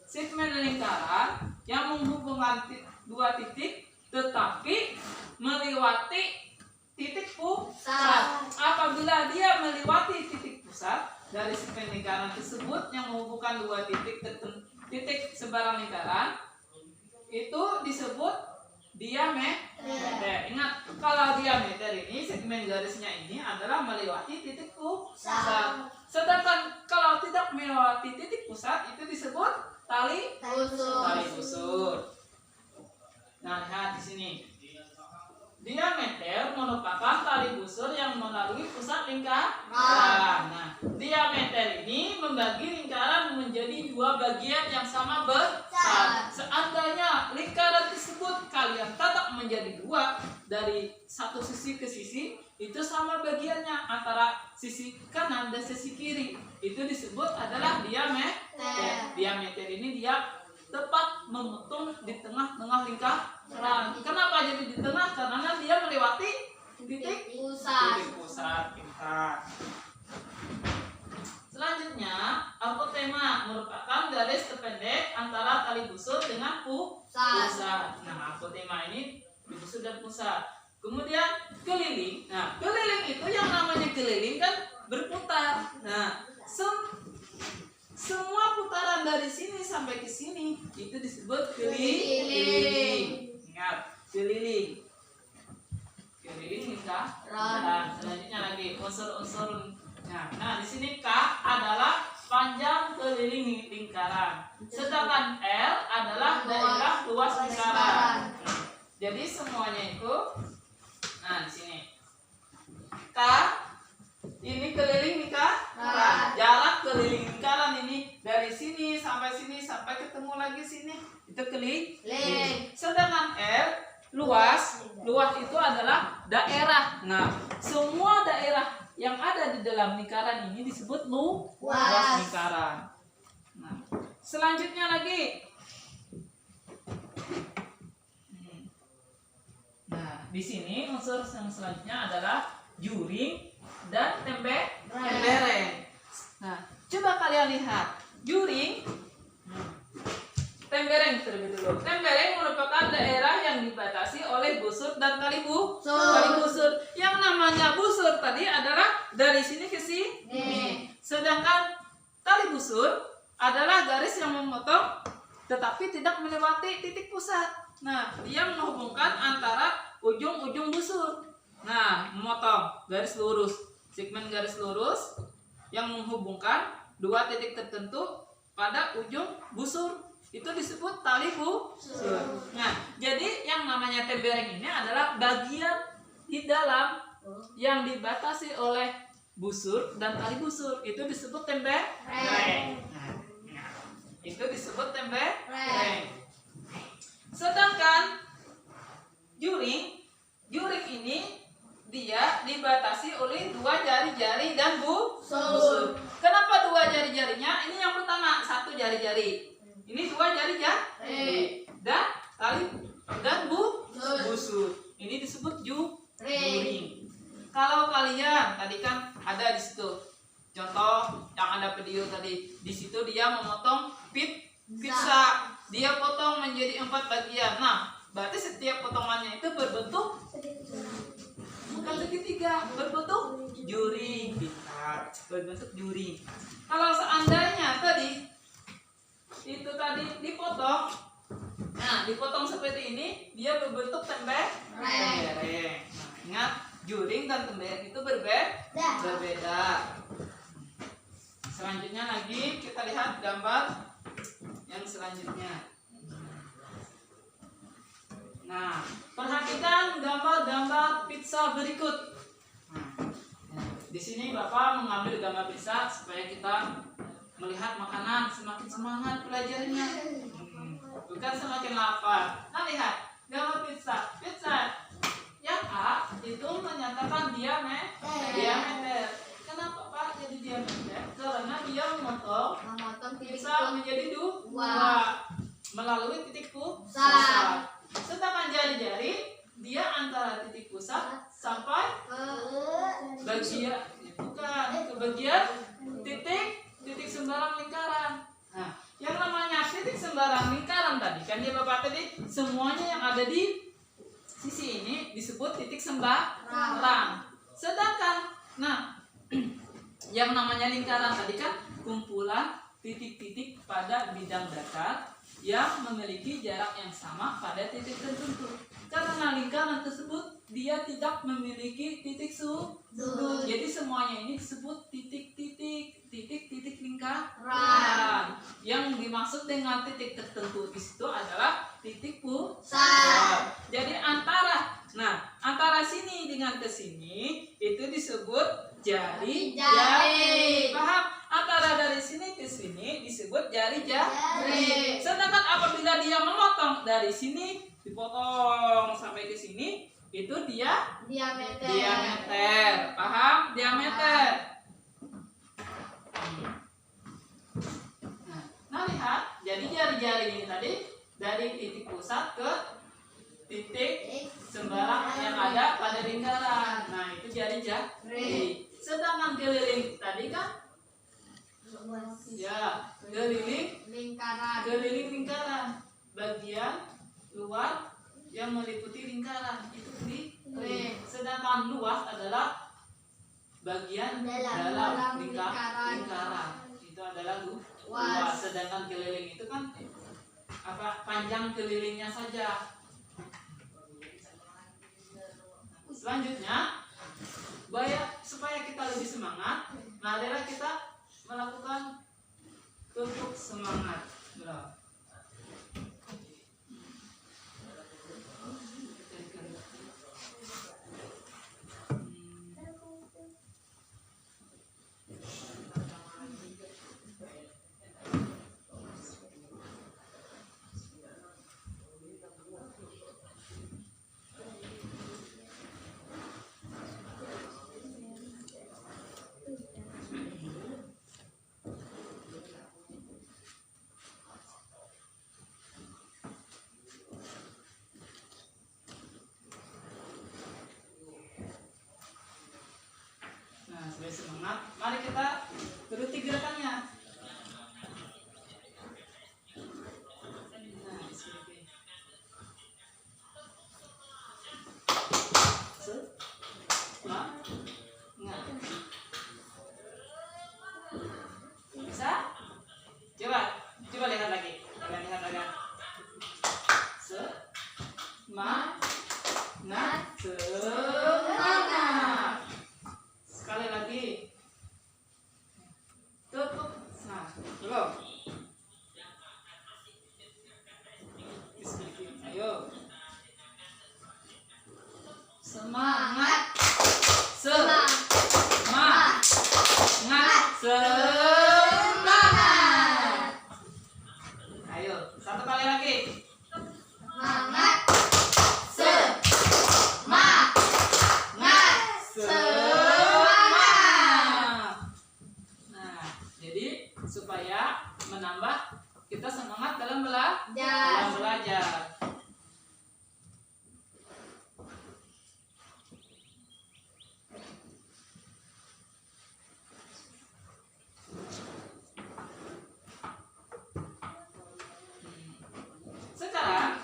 segmen lingkaran yang menghubungkan dua titik tetapi melewati titik pusat. Apabila dia melewati titik pusat dari segmen lingkaran tersebut yang menghubungkan dua titik sebarang lingkaran, itu disebut diameter. Ingat, kalau diameter ini segmen garisnya ini adalah melewati titik pusat. Sedangkan kalau tidak melewati titik pusat itu disebut tali busur. Nah, lihat di sini. Diameter merupakan tali busur yang melalui pusat lingkaran. Nah, diameter ini membagi lingkaran menjadi dua bagian yang sama besar. Seandainya lingkaran tersebut kalian tatak menjadi dua dari satu sisi ke sisi, itu sama bagiannya antara sisi kanan dan sisi kiri. Itu disebut adalah diameter. Diameter ini dia tepat memotong di tengah-tengah lingkaran. Kenapa jadi di tengah? Karena dia melewati titik pusat lingkaran. Selanjutnya, apotema merupakan garis terpendek antara tali busur dengan pusat. Nah, apotema ini di busur dan pusat. Kemudian keliling. Nah, keliling itu yang namanya keliling kan berputar. Nah, semua putaran dari sini sampai ke sini itu disebut keliling. Ingat, keliling lingkaran. Selanjutnya lagi unsur-unsurnya. Nah, di sini K adalah panjang keliling lingkaran. Sedangkan L adalah daerah luas lingkaran. Jadi semuanya itu, nah di sini K ini keliling lingkaran. Jarak keliling lingkaran ini dari sini sampai ketemu lagi sini itu keliling. Sedangkan L luas itu adalah daerah. Nah, semua daerah lingkaran ini disebut luas lingkaran. Nah, selanjutnya lagi. Nah, di sini unsur yang selanjutnya adalah juring dan tembereng. Nah, coba kalian lihat juring, tembereng terlebih dulu. Tembereng merupakan daerah yang dibatasi oleh busur dan kali busur. Yang namanya busur tadi adalah dari sini ke sini. Sedangkan tali busur adalah garis yang memotong tetapi tidak melewati titik pusat. Nah, dia menghubungkan antara ujung-ujung busur. Nah, memotong garis lurus, segmen garis lurus yang menghubungkan dua titik tertentu pada ujung busur. Itu disebut tali busur. Nah, jadi yang namanya tembereng ini adalah bagian di dalam yang dibatasi oleh busur dan tali busur. Itu disebut tembereng. Nah, itu disebut tembereng. Sedangkan juring ini dia dibatasi oleh dua jari-jari dan busur. Kenapa dua jari-jarinya? Ini yang pertama, satu jari-jari. Ini dua jari-jari dan tali dan busur. Ini disebut juring. Kalau kalian tadi kan ada di situ contoh yang ada video tadi, di situ dia memotong pizza. Dia potong menjadi 4 bagian. Nah, berarti setiap potongannya itu berbentuk bukan segitiga, berbentuk juring. Berbentuk juring. Kalau seandainya tadi itu tadi dipotong, nah dipotong seperti ini, dia berbentuk tembereng. Nah, ingat juring dan tembereng itu berbeda. Selanjutnya lagi kita lihat gambar yang selanjutnya. Nah, perhatikan gambar-gambar pizza berikut. Nah, di sini Bapak mengambil gambar pizza supaya kita melihat makanan semakin semangat belajarnya. Bukan semakin lapar. Nah, lihat gambar pizza. Yang A itu menyatakan diameter. Kenapa Pak jadi diameter? Karena dia memotong pizza menjadi dua melalui titik pusat. Sedangkan jari-jari dia antara titik pusat sampai ke bagian titik sembarang lingkaran. Nah, yang namanya titik sembarang lingkaran tadi kan dia Bapak tadi semuanya yang ada di sisi ini disebut titik sembarang. Sedangkan yang namanya lingkaran tadi kan kumpulan titik-titik pada bidang datar yang memiliki jarak yang sama pada titik tertentu. Karena lingkaran tersebut dia tidak memiliki titik sudut. Jadi semuanya ini disebut titik lingkaran. Yang dimaksud dengan titik tertentu di situ adalah titik pusat. Jadi antara sini dengan ke sini itu disebut jari. Paham? Antara dari sini ke sini disebut jari. Sedangkan apabila dia memotong dari sini dipotong sampai ke sini itu dia diameter. Paham? Diameter. Nah, lihat. Jadi jari-jari ini tadi dari titik pusat ke titik sembarang yang ada pada lingkaran. Nah, itu jari. Sedangkan keliling tadi kan keliling lingkaran. Bagian luar yang meliputi lingkaran itu ring. Sedangkan luas adalah bagian dalam lingkaran. Itu adalah luas. Sedangkan keliling itu kan panjang kelilingnya saja. Selanjutnya, supaya kita lebih semangat, adalah kita melakukan tutup semangat. semangat. Mari kita turuti gerakannya. Nah, di sini. Semangat. Bisa? Coba lihat lagi. Lihat lagi. Semangat. Sekali lagi. Tutup. Nah, belum. Ayo. Semangat. Semangat. Semangat. Ayo, satu kali lagi. Semangat. Nah, jadi supaya menambah kita semangat dalam belajar. Sekarang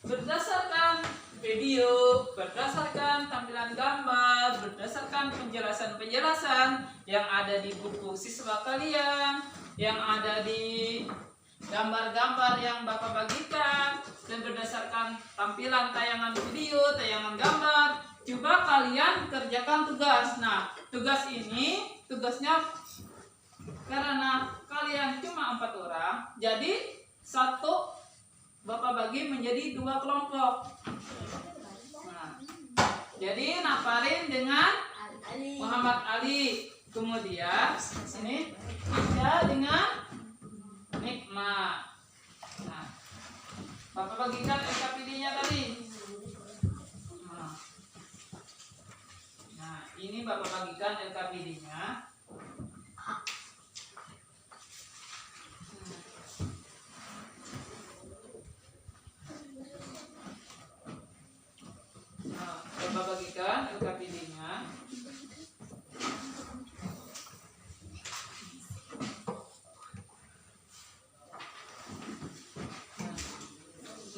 berdasarkan video, berdasarkan tampilan gambar, berdasarkan penjelasan-penjelasan yang ada di buku siswa kalian, yang ada di gambar-gambar yang Bapak bagikan, dan berdasarkan tampilan tayangan video, tayangan gambar, coba kalian kerjakan tugas. Nah, tugas ini tugasnya karena kalian cuma 4 orang, jadi satu Bapak bagi menjadi 2 kelompok. Nah, jadi Nafarin dengan Muhammad Ali, kemudian sini Ida dengan Nikmat. Nah, Bapak bagikan LKPD-nya tadi. Nah, ini Bapak bagikan LKPD-nya. Bapak bagikan LKPD-nya.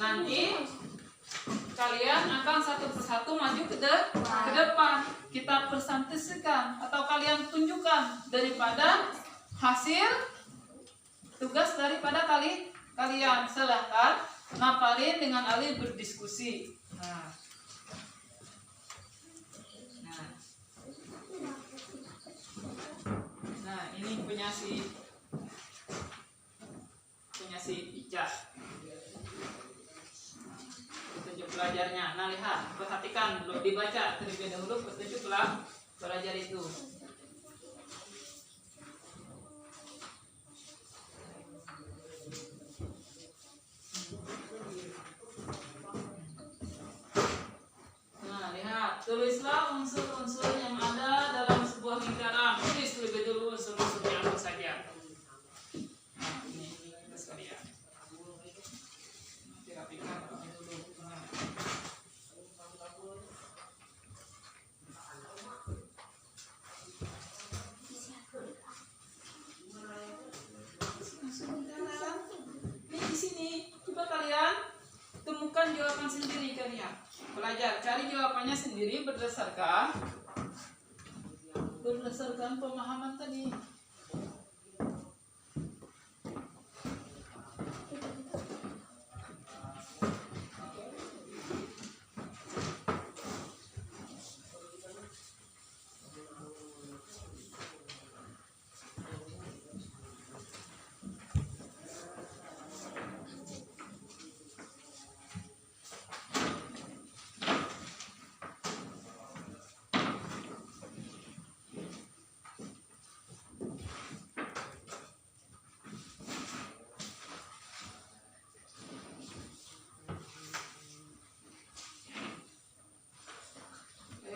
Nanti kalian akan satu persatu maju ke depan. Kita presentasikan atau kalian tunjukkan daripada hasil tugas daripada kalian. Silahkan Nafarin dengan Ali berdiskusi. Nah, ini punya si Ica. Petunjuk belajarnya. Nah, lihat, perhatikan dulu, dibaca terlebih dahulu petunjuk belajar itu. Nah, lihat, tulislah unsur-unsur yang ada dalam sebuah lingkaran. Tulis terlebih dulu unsur-unsurnya apa saja. Nah, ini sekalian. Nanti rapikan dulu. Nah. Ini di sini, coba kalian temukan jawaban sendiri kalian. Belajar, cari jawabannya sendiri berdasarkan pemahaman tadi.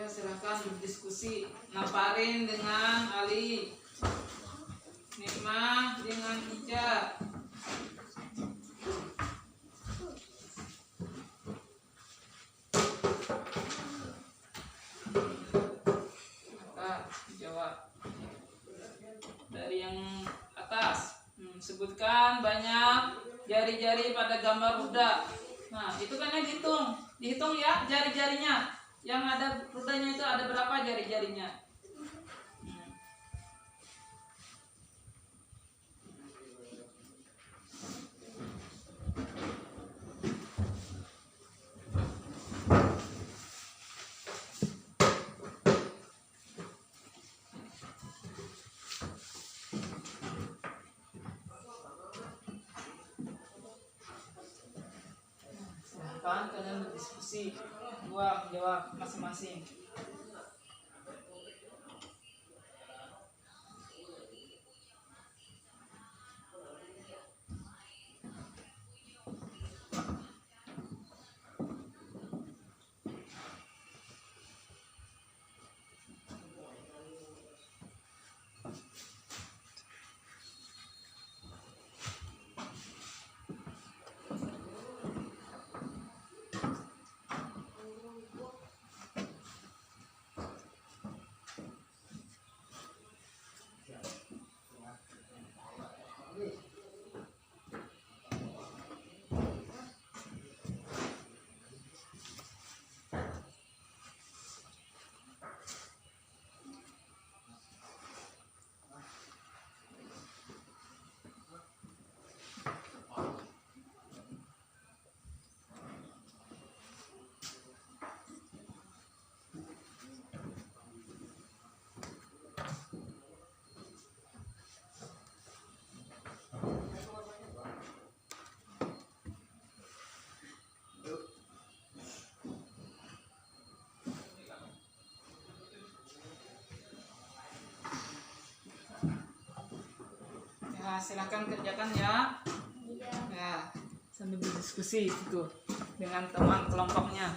Silahkan berdiskusi. Nafarin dengan Ali, Nikmah dengan Ica. Maka jawab. dari yang atas. Sebutkan banyak jari-jari pada gambar roda. Nah, itu kan yang dihitung ya jari-jarinya. Yang ada rodanya itu ada berapa jari-jarinya? Silahkan kalian berdiskusi, jawab masing-masing. Ya, silakan kerjakan ya. Ya, sambil berdiskusi itu dengan teman kelompoknya.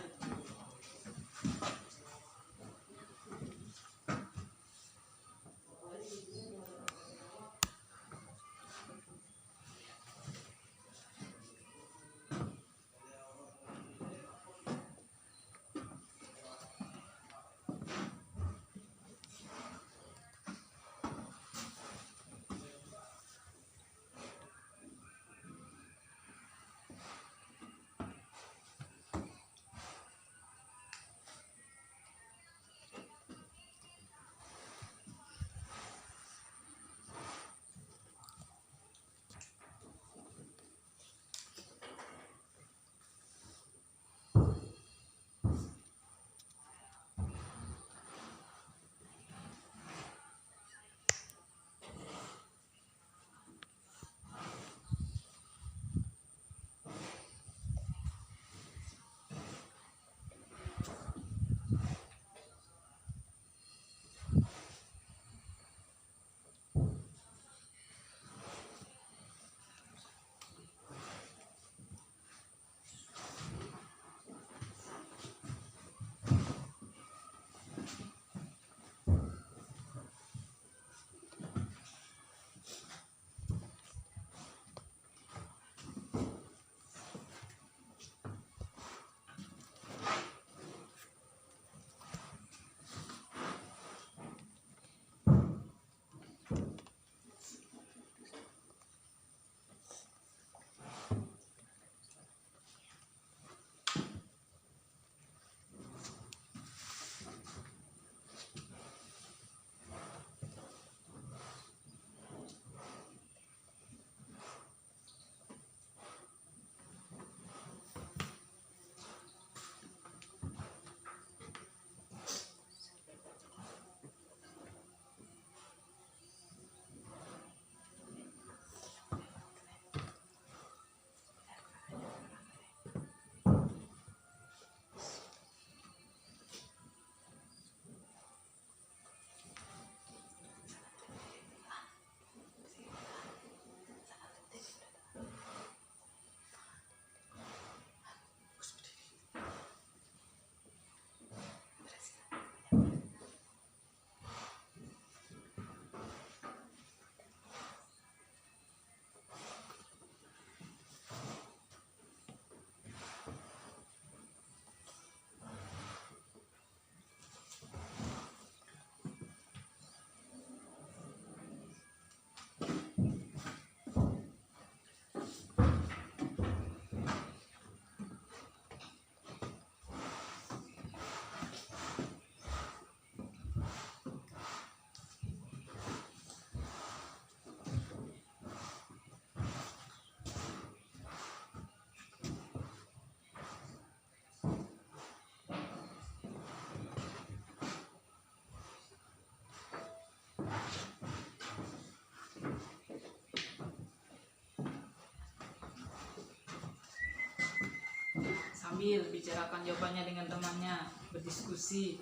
ambil, bicarakan jawabannya dengan temannya, berdiskusi.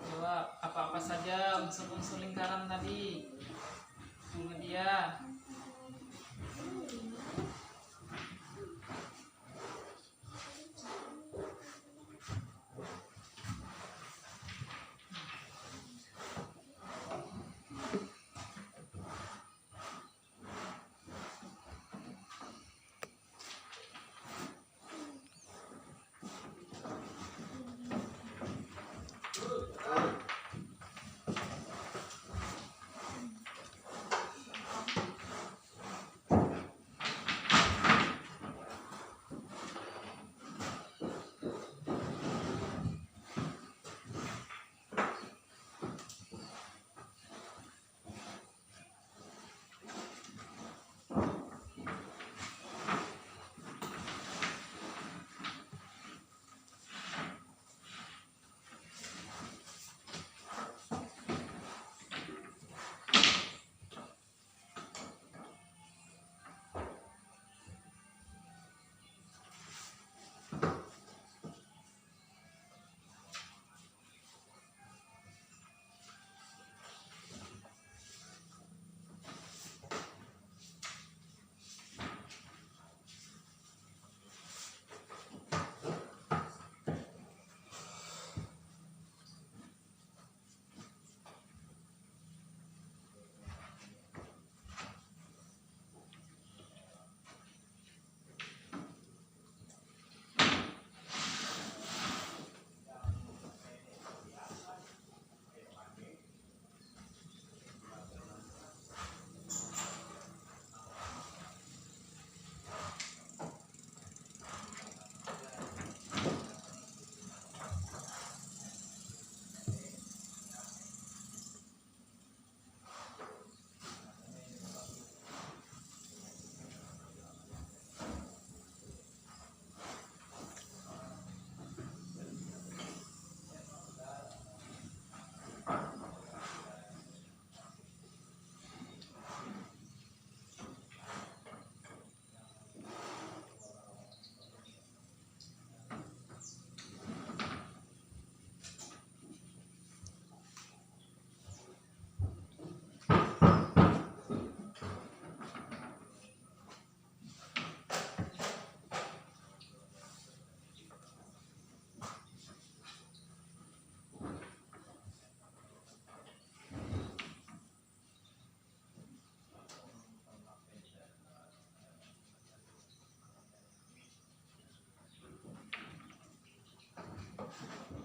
Jawab apa-apa saja unsur-unsur lingkaran tadi. Kemudian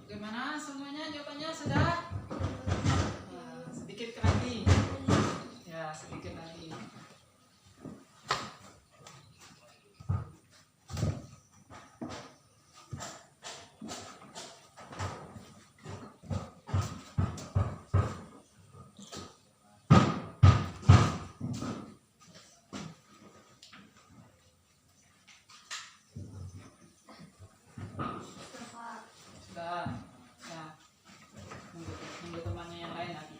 bagaimana semuanya, jawabannya sudah? Nah, sedikit lagi. Ya, sedikit lagi. Sudah. Ya. Nunggu temannya yang lain lagi.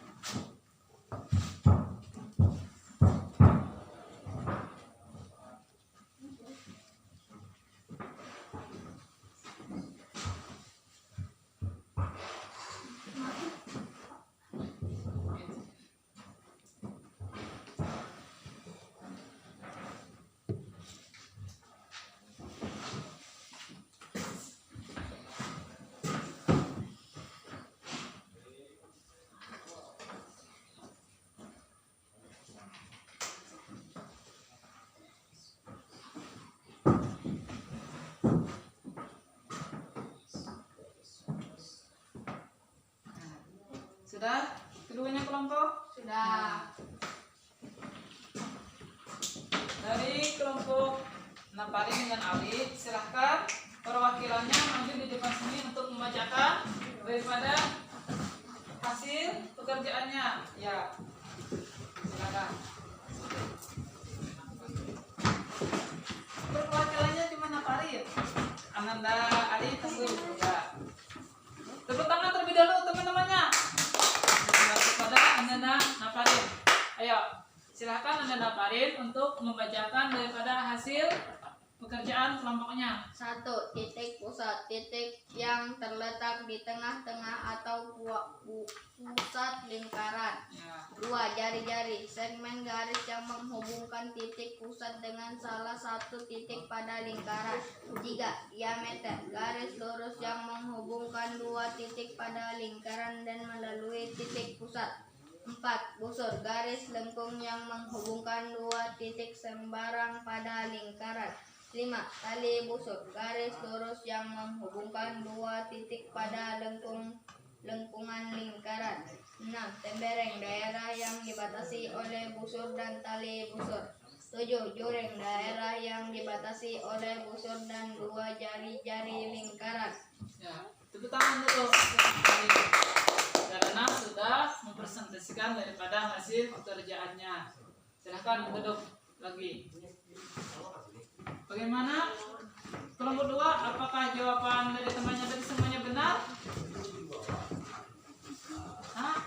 Sudah? Keduanya kelompok? Sudah. Dari kelompok Napari dengan Ali, silahkan perwakilannya maju di depan sini untuk membacakan daripada hasil pekerjaannya. Ya, silakan. Perwakilannya cuma Napari. Ananda Ali tunggu ya. Tepuk tangan terlebih dahulu teman-temannya. Kepada Ananda Napari. Ayo, Silakan Anda daftarin untuk membacakan daripada hasil pekerjaan kelompoknya. 1. Titik pusat, titik yang terletak di tengah-tengah atau pusat lingkaran. Ya. 2. Jari-jari, segmen garis yang menghubungkan titik pusat dengan salah satu titik pada lingkaran. 3. Diameter, garis lurus yang menghubungkan dua titik pada lingkaran dan melalui titik pusat. 4. Busur, garis lengkung yang menghubungkan dua titik sembarang pada lingkaran. 5. Tali busur, garis lurus yang menghubungkan dua titik pada lengkungan lingkaran. 6. Tembereng, daerah yang dibatasi oleh busur dan tali busur. 7. Juring, daerah yang dibatasi oleh busur dan dua jari-jari lingkaran. Ya, tepuk tangan dulu karena sudah mempresentasikan daripada hasil pekerjaannya. Silahkan duduk lagi. Bagaimana kelompok 2? Apakah jawaban dari temannya tadi semuanya benar? Hah?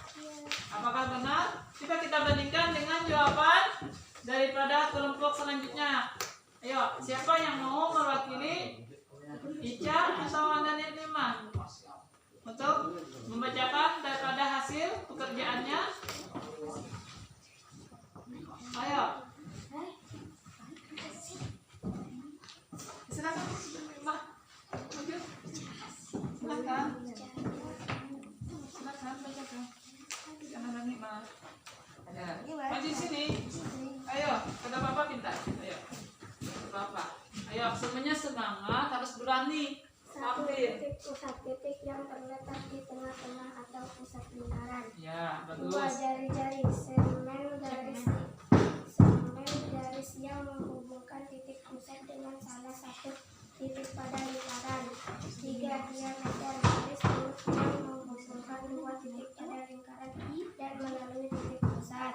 Apakah benar? Kita bandingkan dengan jawaban daripada kelompok selanjutnya. Ayo, siapa yang mau mewakili Ica atau Anda Nirma untuk membacakan daripada hasil pekerjaannya? Ayo. Silakan. Mbak. Maju. Silakan. Silakan bacakan. Jangan Nirma. Ya. Maju sini. Ayo, kata Bapak pintar. Ayo. Bapak. Ayo, semuanya semangat, harus berani. 1. Titik pusat, titik yang terletak di tengah-tengah atau pusat lingkaran. Ya, 2. bagus. Jari-jari, segmen garis yang menghubungkan titik pusat dengan salah satu titik pada lingkaran. 3. Diameter, garis lurus yang menghubungkan dua titik pada lingkaran dan melalui titik pusat.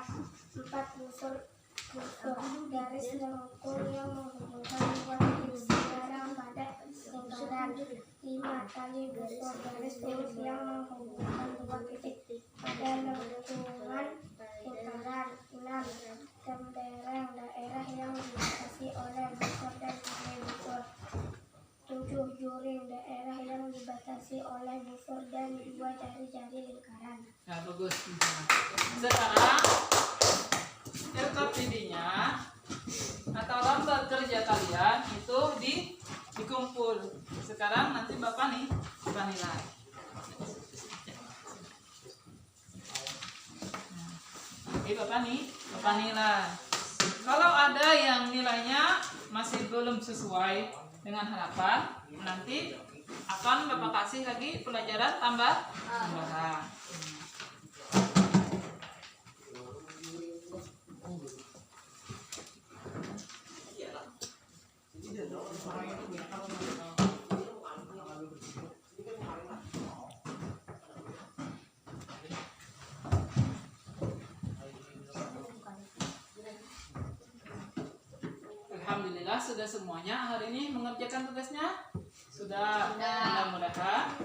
4. Busur, garis lengkung yang menghubungkan dua titik sembarang pada lingkaran. 5. Tali busur, garis lurus yang menghubungkan dua titik pada lengkungan lingkaran. 6. Tembereng, daerah yang dibatasi oleh busur dan tali busur. 7. Juring, daerah yang dibatasi oleh busur dan dua jari-jari lingkaran. Ya, bagus. Sekarang RKPD-nya atau lembar kerja kalian itu dikumpul. Sekarang nanti Bapak nilai. Oke, Bapak nilai. Kalau ada yang nilainya masih belum sesuai dengan harapan, nanti akan Bapak kasih lagi pelajaran tambahan. Alhamdulillah sudah semuanya hari ini mengerjakan tugasnya. Sudah. Mudah-mudahan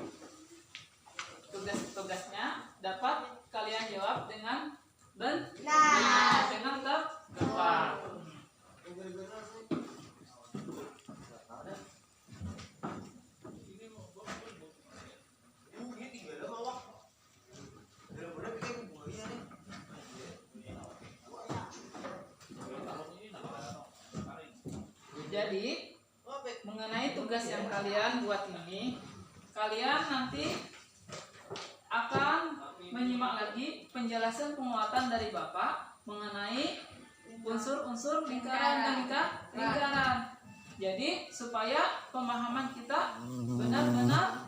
tugas-tugasnya dapat kalian jawab dengan benar, dengan tepat. Jadi mengenai tugas yang kalian buat ini, kalian nanti akan menyimak lagi penjelasan penguatan dari Bapak mengenai unsur-unsur lingkaran dan lingkaran. Jadi supaya pemahaman kita benar-benar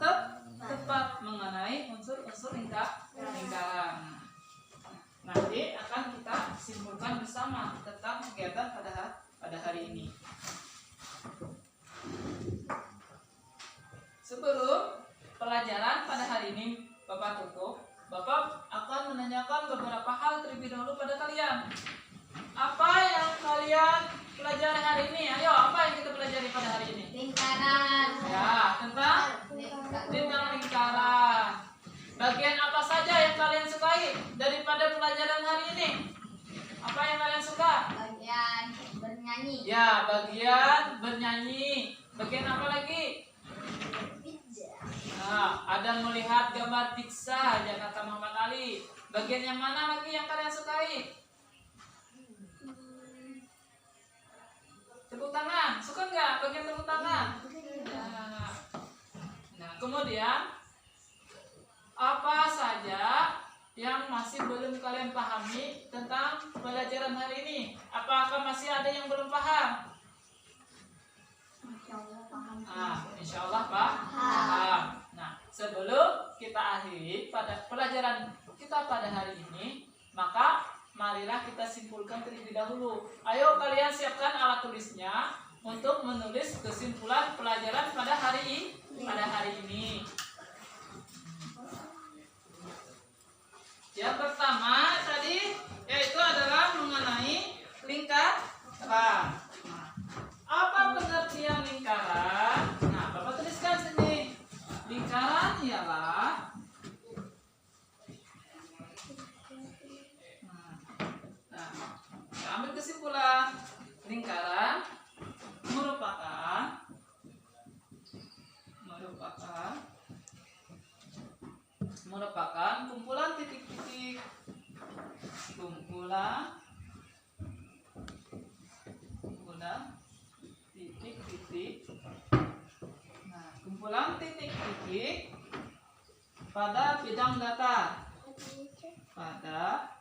tepat mengenai unsur-unsur lingkaran. Nanti akan kita simpulkan bersama tentang kegiatan pada hari ini. Sebelum pelajaran pada hari ini Bapak tutup, Bapak akan menanyakan beberapa hal terlebih dahulu pada kalian. Apa yang kalian pelajari hari ini? Ayo, apa yang kita pelajari pada hari ini? Lingkaran. Ya, tentang lingkaran. Bagian apa saja yang kalian sukai daripada pelajaran hari ini? Apa yang kalian suka? bernyanyi. Ya, bagian bernyanyi. Bagian apa lagi? Nah, ada melihat gambar pizza, ya kata Muhammad Ali. Bagian yang mana lagi yang kalian sukai? Tepuk tangan, suka nggak bagian tepuk tangan? Nah, kemudian apa saja yang masih belum kalian pahami tentang pelajaran hari ini? Apakah masih ada yang belum paham? Insya Allah paham. Nah, sebelum kita akhiri pada pelajaran kita pada hari ini, maka marilah kita simpulkan terlebih dahulu. Ayo kalian siapkan alat tulisnya untuk menulis kesimpulan pelajaran pada hari ini. Yang pertama tadi yaitu adalah mengenai lingkaran. Apa pengertian lingkaran? Nah, Bapak tuliskan sini. Lingkaran ialah ambil kesimpulan. Lingkaran merupakan kumpulan titik-titik. Kumpulan titik-titik. Nah, kumpulan titik-titik pada bidang datar. Pada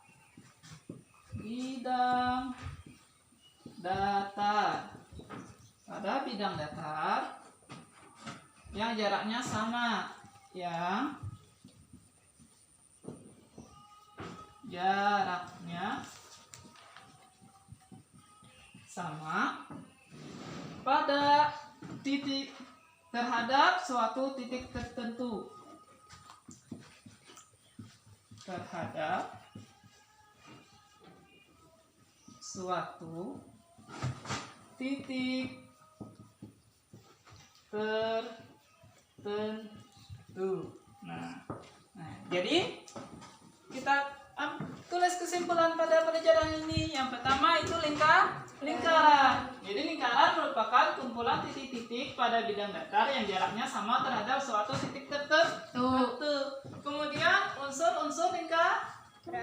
bidang datar yang jaraknya sama, pada titik terhadap suatu titik tertentu. Nah, jadi kita tulis kesimpulan pada pelajaran ini. Yang pertama itu lingkaran. Jadi lingkaran merupakan kumpulan titik-titik pada bidang datar yang jaraknya sama terhadap suatu titik tertentu. Kemudian unsur-unsur lingkaran.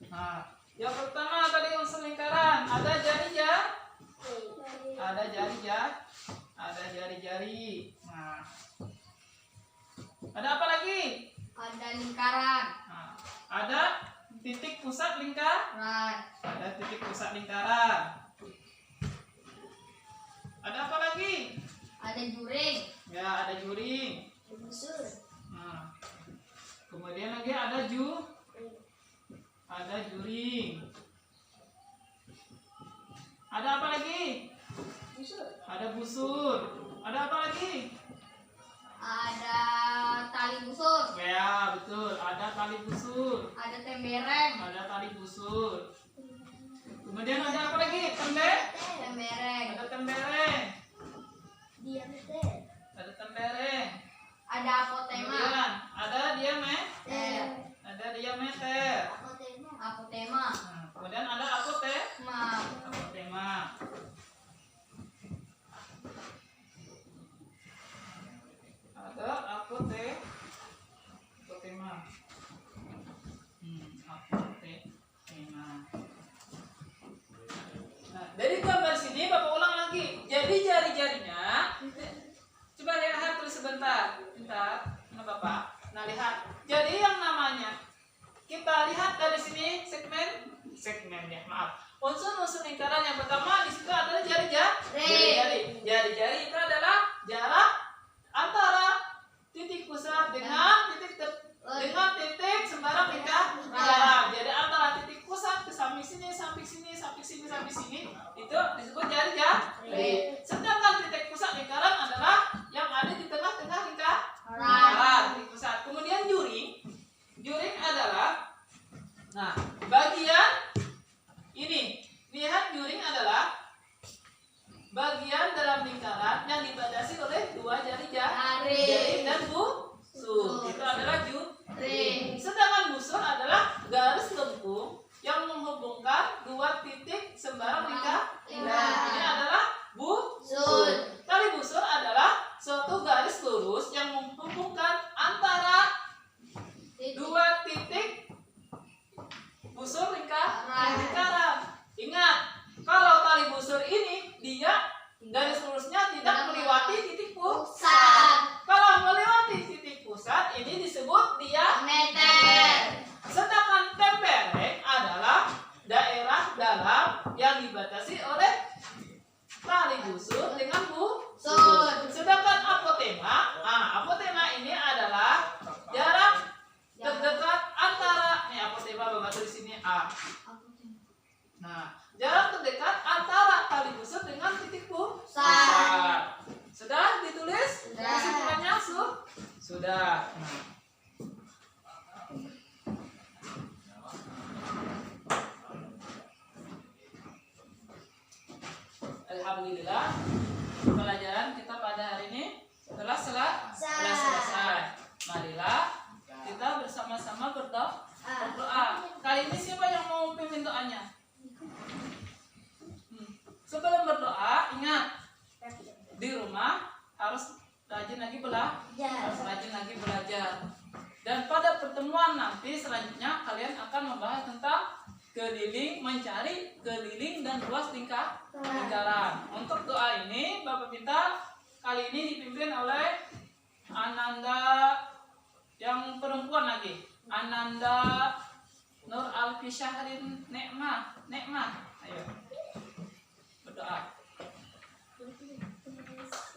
Nah, yang pertama tadi unsur lingkaran ada jari-jari. Nah, ada apa lagi? Ada lingkaran. Nah, ada titik pusat lingkaran. Ada apa lagi? Ada juring. Ya, ada juring. Nah, kemudian lagi ada juring. Ada apa lagi? Ada busur. Ada apa lagi? Ada tali busur. Ya, betul. Ada tali busur. Ada tembereng. Ada tali busur. Kemudian ada apa lagi? Tembereng. Ada tembereng. Diameter. Ada tembereng. Ada apotema. Kemudian ada Ter. diameter. Apotema. Nah, kemudian ada apotema. Ada apotema. Nah, dari gambar sini Bapak ulang lagi. Jadi jari-jarinya, coba lihat terus sebentar. Nah Bapak, lihat. Jadi yang namanya kita lihat dari sini segmen ya, maaf. Unsur-unsur lingkaran yang pertama di situ adalah jari-jari. Jari-jari itu adalah jarak antara titik pusat dengan titik sembarang lingkaran. Jadi antara titik pusat ke samping sini sampai sini itu disebut jari-jari. Sedangkan titik pusat lingkaran adalah yang ada di tengah-tengah lingkaran, titik pusat. Kemudian juring adalah bagian ini. Lihat, juring adalah bagian dalam lingkaran yang dibatasi oleh dua jari dan busur. Itu adalah ring. Sedangkan busur adalah garis lengkung yang menghubungkan dua titik sembarang lingkaran. Ini adalah busur. Tali busur adalah suatu garis lurus yang menghubungkan antara dua titik busur lingkaran. Ingat, kalau tali busur ini dia garis lurusnya tidak melewati titik pusat. Kalau melewati titik pusat ini disebut Diameter. sedangkan tempereng adalah daerah dalam yang dibatasi oleh tali busur dengan busur. Sedangkan apotema, apotema ini adalah jarak terdekat antara apotema bapak tulis sini A. Nah, jarak terdekat antara tali busur dengan titik pusat. Sudah ditulis? Sudah. Kesimpulannya sudah. Nah. Alhamdulillah, pelajaran kita pada hari ini telah selesai. Marilah kita bersama-sama berdoa. Kali ini siapa yang mau pimpin doanya? Sebelum berdoa, ingat di rumah harus rajin lagi belajar. Dan pada pertemuan nanti selanjutnya kalian akan membahas tentang mencari keliling dan luas lingkaran. Untuk doa ini Bapak minta kali ini dipimpin oleh Ananda yang perempuan lagi. Ananda Nur Alfi Syahrin Nekmah. Ayo berdoa.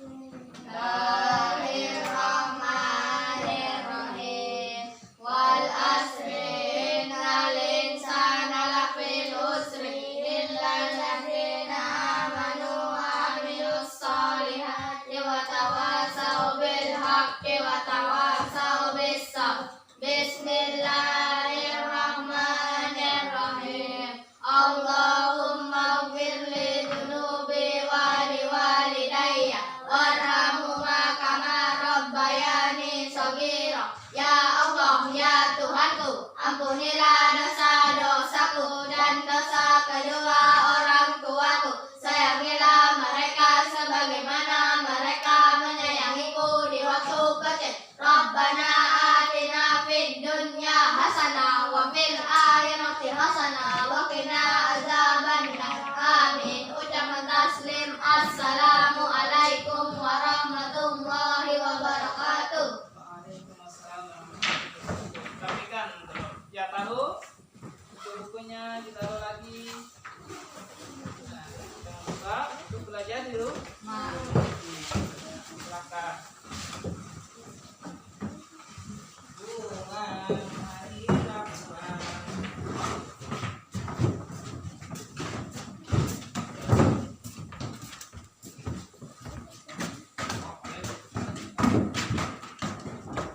Bismillahirrahmanirrahim. Wal asri innal insana lafil usri illa alladzina amanu wa amilus solihati wa tawasau bil haqqi wa tawasau bis sabr. Bismillahirrahmanirrahim. Allahumma ighfir li dhunubi wa li walidayya warhamhuma kama rabbayani shaghira. Ya Allah, ya Tuhanku, ampunilah dosa-dosaku dan dosa kedua orang tuaku. Sayangilah mereka sebagaimana mereka menyayangiku di waktu kecil. Rabbana atina fid dunya hasanah wa fil akhirati hasanah wa qina azabannar. Amin. Ucapan taslim. Assalamu alaikum warahmatullahi wabarakatuh. Waalaikumsalam warahmatullahi wabarakatuh. Rapikan ya, taruh buku-bukunya, ditaruh lagi. Nah, jangan lupa untuk belajar dulu. Silakan.